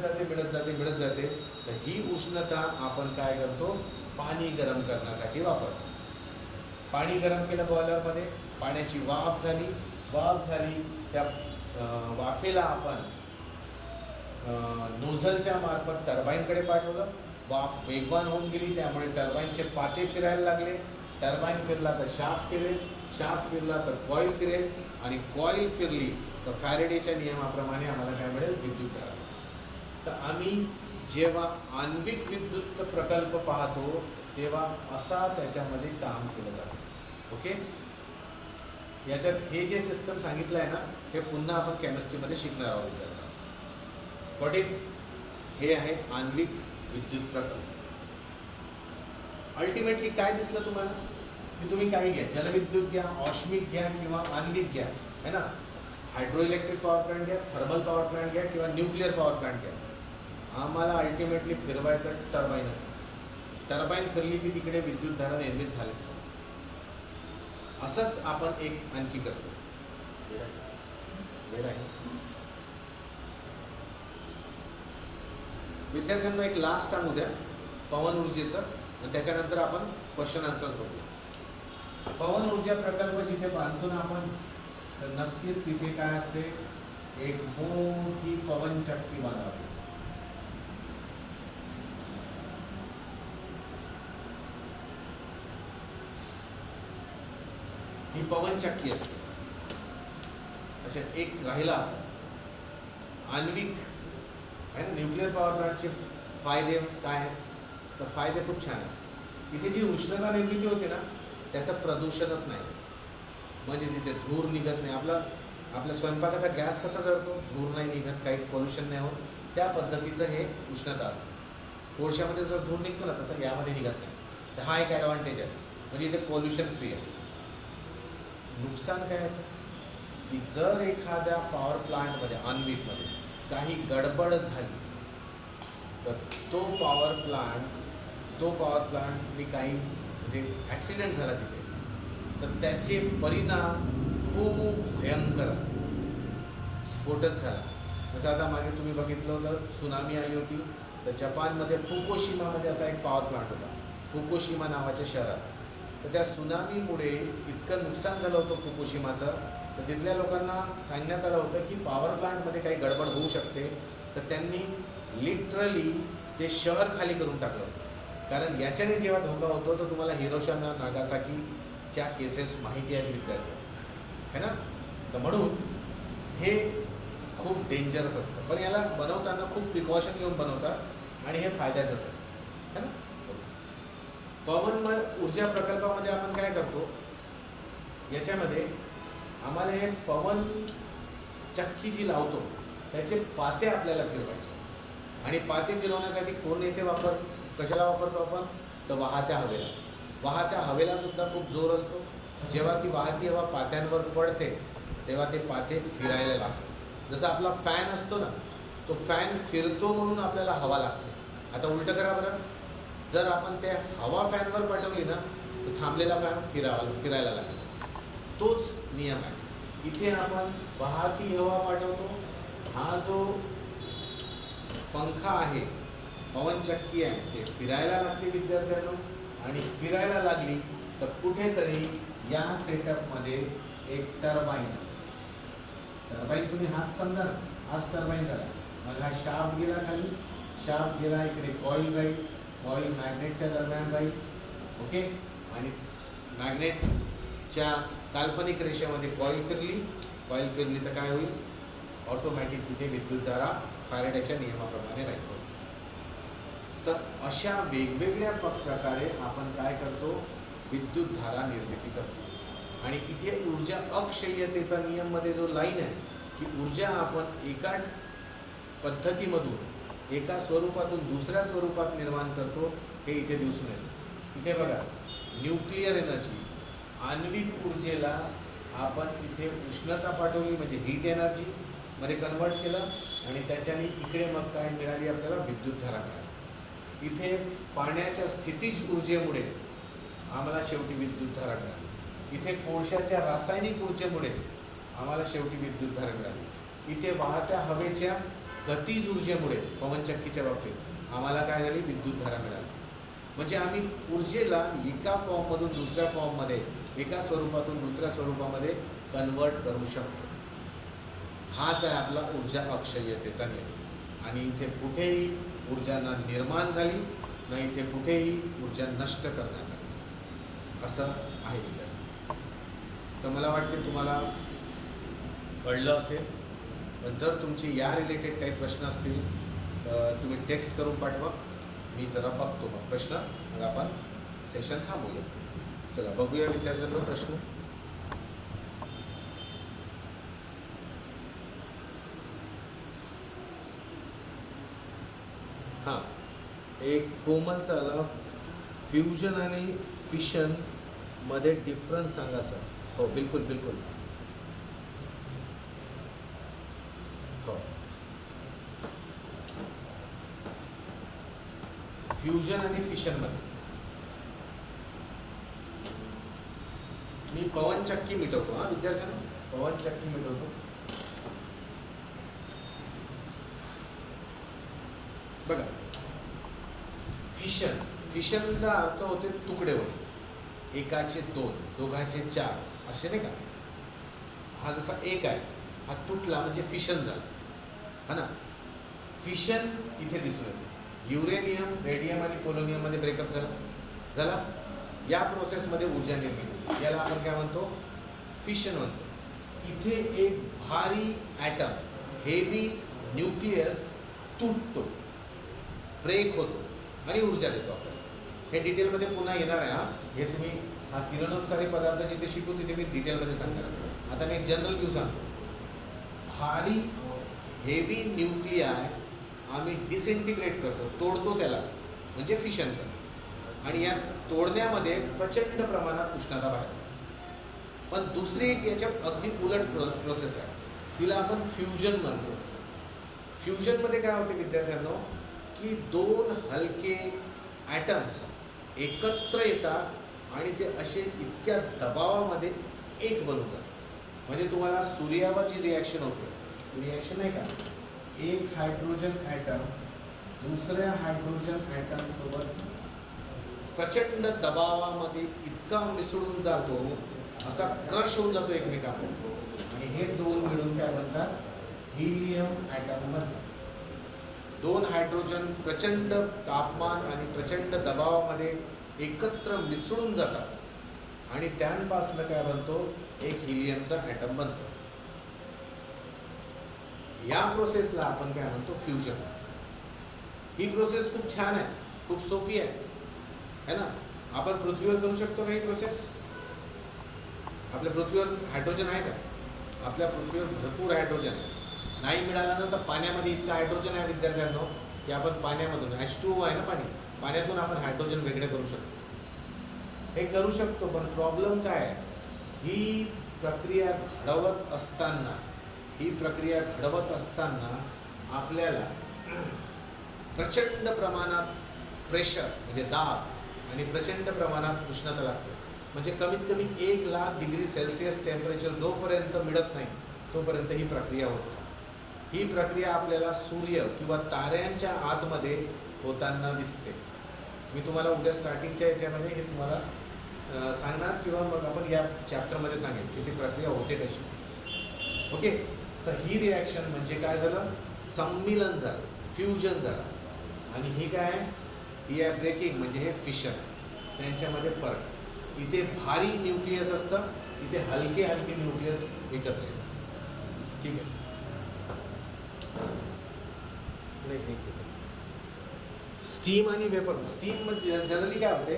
जाते तर ही उष्णता आपण काय करतो? पाणी गरम करण्यासाठी वापरतो. पाणी गरम केलं बॉयलरमध्ये, पाण्याची वाफ झाली, त्या वाफेला आपण नोझलच्या मार्फत टर्बाईनकडे पाठवलं. वाफ वेगवान होऊन गेली, त्यामुळे टर्बाईनचे पाते फिरायला लागले. टर्बाईन फिरला तर शाफ्ट फिरेल, शाफ्ट फिरला तर कॉईल फिरेल आणि कॉईल फिरली तर फॅरेडेच्या नियमाप्रमाणे आम्हाला काय मिळेल? विद्युत धारा. तर आम्ही जेव्हा आण्विक विद्युत प्रकल्प पाहतो तेव्हा असा त्याच्यामध्ये काम केलं जातं. ओके, याच्यात हे जे सिस्टम सांगितलं आहे ना, हे पुन्हा आपण केमिस्ट्रीमध्ये शिकणार आहोत. Got it? हे आहे आण्विक विद्युत प्रकल्प. अल्टिमेटली काय दिसलं तुम्हाला? की तुम्ही काही घ्या, जलविद्युत घ्या, औष्णिक घ्या किंवा आण्विक घ्या, है ना. हायड्रो इलेक्ट्रिक पॉवर प्लांट घ्या, थर्मल पॉवर प्लांट घ्या किंवा न्यूक्लिअर पॉवर प्लांट घ्या. आम्हाला अल्टिमेटली फिरवायचं टर्बाईनच. टर्बाईन फिरली की तिकडे विद्युतधारा निर्मित झालीच. असंच आपण एक आणखी करतो. वेळ आहे विद्यार्थ्यांना. एक लास्ट सांगू द्या पवन ऊर्जेचं, आणि त्याच्यानंतर आपण क्वेश्चन आन्सर्स बघू. पवन ऊर्जा प्रकल्प जिथे बांधतो ना आपण, तर नक्कीच तिथे काय असते, एक मोठी पवनचक्की बांधावी. ही पवनचक्की असते. अच्छा, एक राहिला आण्विक आहे ना, न्यूक्लिअर पॉवर प्लांटचे फायदे काय आहेत? तर फायदे खूप छान आहेत. इथे जी उष्णता निर्मिती होते ना, त्याचं प्रदूषणच नाही. म्हणजे तिथे धूर निघत नाही. आपल्या स्वयंपाकाचा गॅस कसा जळतो, धूर नाही निघत, काही पोल्युशन नाही होत, त्या पद्धतीचं हे उष्णता असते. कोळशामध्ये जर धूर निघतो ना, तसं यामध्ये निघत नाही. तर हा एक ॲडव्हान्टेज आहे. म्हणजे इथे पोल्युशन फ्री आहे. नुकसान काय याचं, की जर एखाद्या पॉवर प्लांटमध्ये आण्विकमध्ये काही गडबड झाली तर तो पॉवर प्लांटनी काही म्हणजे ॲक्सिडेंट झाला तिथे, तर त्याचे परिणाम खूप भयंकर असते. स्फोटच झाला, जसं आता मागे तुम्ही बघितलं होतं, त्सुनामी आली होती, तर जपानमध्ये फुकुशिमामध्ये असा एक पॉवर प्लांट होता, फुकुशिमा नावाच्या शहरात. तर त्या त्सुनामीमुळे इतकं नुकसान झालं होतं फुकुशिमाचं, तर तिथल्या लोकांना सांगण्यात आलं होतं की पॉवर प्लांटमध्ये काही गडबड होऊ शकते. तर त्यांनी लिटरली ते शहर खाली करून टाकलं होतं. कारण याच्याने जेव्हा धोका होतो, तर तुम्हाला हिरोशिमा नागासाकीच्या केसेस माहिती आहेत विद्यार्थी, है ना. तर म्हणून हे खूप डेंजरस असतं. पण याला बनवताना खूप प्रिकॉशन घेऊन बनवतात आणि हे फायद्याचंच आहे, है ना. पवन ऊर्जा प्रकल्पामध्ये आपण काय करतो, याच्यामध्ये आम्हाला हे पवन चक्की जी लावतो त्याचे पाते आपल्याला फिरवायचे. आणि पाते फिरवण्यासाठी कोण येथे कशाला वापरतो आपण, तर वाहत्या हवेला. वाहत्या हवेलासुद्धा खूप जोर असतो. जेव्हा ती वाहती हवा पात्यांवर पडते तेव्हा ते पाते फिरायला लागतात. जसं आपला फॅन असतो ना, तो फॅन फिरतो म्हणून आपल्याला हवा लागते. आता उलटं करा बरं, जर आपण ते हवा फॅनवर पाठवली ना, तर थांबलेला फॅन फिरायला लागेल. तोच नियम आहे. इथे आपण वाहती हवा पाठवतो. हा जो पंखा आहे, पवनचक्की आहे, ते फिरायला लागते विद्यार्थ्यांनो. आणि फिरायला लागली तर कुठेतरी या सेटअपमध्ये एक टर्बाईन असते. टर्बाईन तुम्ही हात समजा ना, हाच टर्बाईन झाला. मग हा शाफ्ट गेला खाली, शाफ्ट गेला इकडे, कॉईल राहील, कॉईल मॅग्नेटच्या दरम्यान राहील, ओके. आणि मॅग्नेटच्या काल्पनिक रेषेमध्ये कॉईल फिरली तर काय होईल, ऑटोमॅटिक तिथे विद्युतधारा फॅरेडेच्या नियमाप्रमाणे राहील. तर अशा वेगवेगळ्या प्रकारे आपण काय करतो, विद्युतधारा निर्मिती करतो. आणि इथे ऊर्जा अक्षय्यतेचा नियममध्ये जो लाईन आहे, की ऊर्जा आपण एका पद्धतीमधून एका स्वरूपातून दुसऱ्या स्वरूपात निर्माण करतो, हे इथे दिसून येतं. इथे बघा, न्यूक्लिअर एनर्जी, आण्विक ऊर्जेला आपण इथे उष्णता पाठवली म्हणजे हीट एनर्जीमध्ये कन्वर्ट केलं आणि त्याच्याने इकडे मग काय मिळाली आपल्याला, विद्युतधारा मिळाली. इथे पाण्याच्या स्थितीज ऊर्जेमुळे आम्हाला शेवटी विद्युतधारा मिळाली. इथे कोळशाच्या रासायनिक ऊर्जेमुळे आम्हाला शेवटी विद्युतधारा मिळाली. इथे वाहत्या हवेच्या गतीज ऊर्जेमुळे पवनचक्कीच्या बाबतीत आम्हाला काय झाली, विद्युतधारा मिळाली. म्हणजे आम्ही ऊर्जेला एका फॉर्ममधून दुसऱ्या फॉर्ममध्ये, एका स्वरूपातून दुसऱ्या स्वरूपामध्ये कन्वर्ट करू शकतो. हाच आहे आपला ऊर्जा अक्षय्यतेचा नियम. आणि इथे कुठेही ऊर्जा ना निर्माण झाली, ना इथे कुठेही ऊर्जा नष्ट करण्यात आली, असं आहे विद्यार्थी. तर मला वाटते तुम्हाला कळलं असेल. पण जर तुमची या रिलेटेड काही प्रश्न असतील तर तुम्ही टेक्स्ट करून पाठवा. मी जरा बघतो मग प्रश्न, मग आपण सेशन थांबूया. चला बघूया विद्यार्थ्यांना प्रश्न. हां, एक कोमलचा आला, फ्युजन आणि फिशनमध्ये डिफरन्स सांगा सर. हो बिलकुल बिलकुल. हो, फ्युजन आणि फिशनमध्ये मी पवनचक्की मिटवतो. हां विद्यार्थ्यांना, पवनचक्की मिटवतो. बघा, फिशनचा अर्थ होते तुकडे होणे. एकाचे दोन, दोघाचे चार, असे नाही का. हा जसा एक आहे, हा तुटला म्हणजे फिशन झालं, हा ना. फिशन इथे दिसून येते. युरेनियम, रेडियम आणि पोलोनियममध्ये ब्रेकअप झाला. या प्रोसेसमध्ये ऊर्जा निर्मिती होते. याला आपण काय म्हणतो? फिशन म्हणतो. इथे एक भारी ॲटम, हेवी न्यूक्लियस तुटतो, ब्रेक होतो आणि ऊर्जा देतो आपल्याला. हे डिटेलमध्ये पुन्हा येणार आहे. हे तुम्ही हा किरणोत्सारी पदार्थ जिथे शिकू तिथे मी डिटेलमध्ये सांगणार. आता मी एक जनरल व्ह्यू सांगतो. भारी हेवी न्यूक्लियाय आम्ही डिसइंटिग्रेट करतो, तोडतो त्याला, म्हणजे फिशन करतो. आणि या तोडण्यामध्ये प्रचंड प्रमाणात उष्णता बाहेर. पण दुसरी एक याच्यात अगदी उलट प्रोसेस आहे, तिला आपण फ्युजन म्हणतो. फ्युजनमध्ये काय होते विद्यार्थ्यांनो, की दोन हलके ॲटम्स एकत्र येतात आणि ते असे इतक्या दबावामध्ये एक बनवतात. म्हणजे तुम्हाला सूर्यावर जी रिॲक्शन होते, रिॲक्शन नाही का, एक हायड्रोजन ॲटम दुसऱ्या हायड्रोजन ॲटमसोबत प्रचंड दबावामध्ये इतका मिसळून जातो, असा क्रश होऊन जातो एकमेकांमध्ये, आणि हे दोन मिळून काय बनतात? हिलियम ॲटम बनतात. दोन हायड्रोजन प्रचंड तापमान आणि प्रचंड दबावामध्ये एकत्र मिसळून जातात आणि त्यांपासून काय बनतो? एक हिलियमचा ॲटम बनतो. या प्रोसेसला आपण काय म्हणतो? फ्युजन. ही प्रोसेस खूप छान आहे, खूप सोपी आहे ना. आपण पृथ्वीवर करू शकतो का ही प्रोसेस? आपल्या पृथ्वीवर हायड्रोजन आहे का? आपल्या पृथ्वीवर भरपूर हायड्रोजन आहे. नाही मिळालं ना तर पाण्यामध्ये इतकं हायड्रोजन आहे विद्यार्थ्यांनो, की आपण पाण्यामधून H2O आहे ना पाणी, पाण्यातून आपण हायड्रोजन वेगळे करू शकतो. हे करू शकतो, पण प्रॉब्लेम काय आहे? ही प्रक्रिया घडवत असताना आपल्याला प्रचंड प्रमाणात प्रेशर म्हणजे दाब आणि प्रचंड प्रमाणात उष्णता लागते. म्हणजे कमीत कमी 1,00,000 डिग्री सेल्सिअस टेम्परेचर जोपर्यंत मिळत नाही तोपर्यंत ही प्रक्रिया होते. ही प्रक्रिया आपल्याला सूर्य किंवा ताऱ्यांच्या आतमध्ये होताना दिसते. मी तुम्हाला उद्या स्टार्टिंगच्या याच्यामध्ये हे तुम्हाला सांगणार, किंवा मग आपण या चॅप्टरमध्ये सांगेन की ती प्रक्रिया होते कशी. ओके, तर ही रिॲक्शन म्हणजे काय झालं? सम्मिलन झालं, फ्युजन झालं. आणि ही काय? ही आहे ब्रेकिंग, म्हणजे हे फिशन. त्यांच्यामध्ये फरक. इथे भारी न्यूक्लियस असतं, इथे हलके न्यूक्लियस एकत्र येतात. ठीक आहे. स्टीम आणि वेपर. स्टीम म्हणजे जनरली काय होते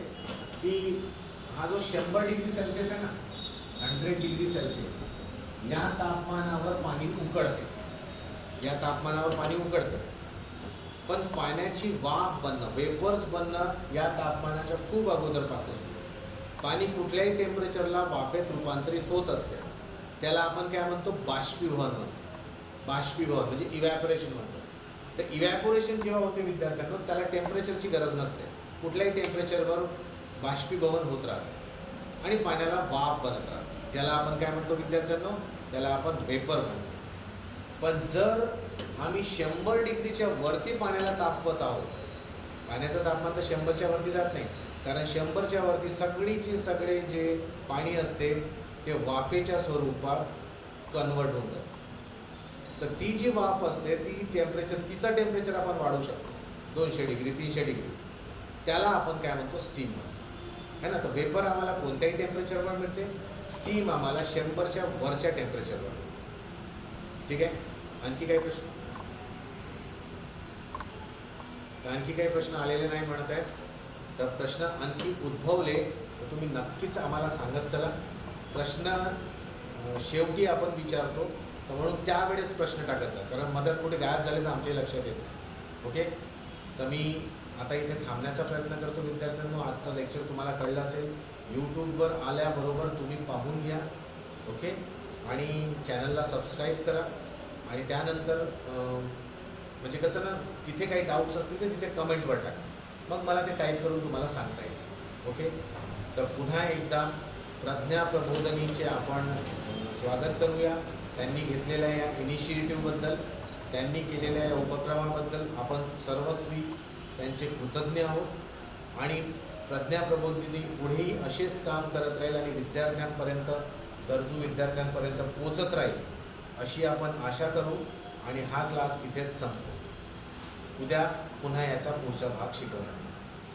की हा जो 100 डिग्री सेल्सिअस आहे ना, 100 डिग्री सेल्सिअस, या तापमानावर पाणी उकळते. या तापमानावर पाणी उकळतं, पण पाण्याची वाफ बनणं, वेपर्स बनणं या तापमानाच्या खूप अगोदरपासून असतं. पाणी कुठल्याही टेम्परेचरला वाफेत रूपांतरित होत असते. त्याला आपण काय म्हणतो? बाष्पीभवन म्हणतो. बाष्पीभवन म्हणजे इव्हॅपोरेशन म्हणतो. तर इव्हॅपोरेशन जेव्हा होते विद्यार्थ्यांना, त्याला टेम्परेचरची गरज नसते. कुठल्याही टेम्परेचरवर बाष्पीभवन होत राहतं आणि पाण्याला वाफ बनत राहतं, ज्याला आपण काय म्हणतो विद्यार्थ्यांनो? त्याला आपण वेपर म्हणतो. पण जर आम्ही 100 डिग्रीच्या वरती पाण्याला तापवत आहोत, पाण्याचं तापमान तर 100च्या वरती जात नाही, कारण 100च्या वरती सगळे जे पाणी असते ते वाफेच्या स्वरूपात कन्वर्ट होऊन जातं. तर ती जी वाफ असते ती तिचा टेम्परेचर आपण वाढवू शकतो, 200 डिग्री 300 डिग्री. त्याला आपण काय म्हणतो? स्टीम म्हणतो, है ना. तर वेपर आम्हाला कोणत्याही टेम्परेचरवर मिळते, स्टीम आम्हाला 100च्या वरच्या टेम्परेचरवर मिळते. ठीक आहे. आणखी काही प्रश्न? आणखी काही प्रश्न आलेले नाही म्हणत आहेत, तर प्रश्न आणखी उद्भवले तर तुम्ही नक्कीच आम्हाला सांगत चला. प्रश्न शेवटी आपण विचारतो, तर म्हणून त्यावेळेस प्रश्न टाकायचा, कारण मदत कुठे गायब झाले तर आमच्याही लक्षात येतं. ओके, तर मी आता इथे थांबण्याचा प्रयत्न करतो विद्यार्थ्यांनो. आजचं लेक्चर तुम्हाला कळलं असेल. यूट्यूबवर आल्याबरोबर तुम्ही पाहून घ्या. ओके, आणि चॅनलला सबस्क्राईब करा. आणि त्यानंतर म्हणजे कसं ना, तिथे काही डाऊट्स असतील तर तिथे कमेंटवर टाका, मग मला ते टाईप करून तुम्हाला सांगता येईल. ओके, तर पुन्हा एकदा प्रज्ञा प्रबोधिनीचे आपण स्वागत करूया. त्यांनी घेतलेल्या या इनिशिएटिव्हबद्दल, त्यांनी केलेल्या या उपक्रमाबद्दल आपण सर्वस्वी त्यांचे कृतज्ञ आहोत. आणि प्रज्ञा प्रबोधिनी पुढेही असेच काम करत राहील आणि विद्यार्थ्यांपर्यंत गरजू विद्यार्थ्यांपर्यंत पोचत राहील अशी आपण आशा करू आणि हा क्लास इथेच संपू. उद्या पुन्हा याचा पुढचा भाग शिकवणार.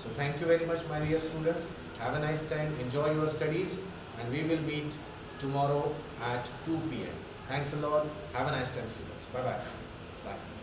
So thank you very much my dear students. Have a nice time. Enjoy your studies and we will meet tomorrow at 2 p.m. Thanks a lot. Have a nice time, students. Bye bye. Bye.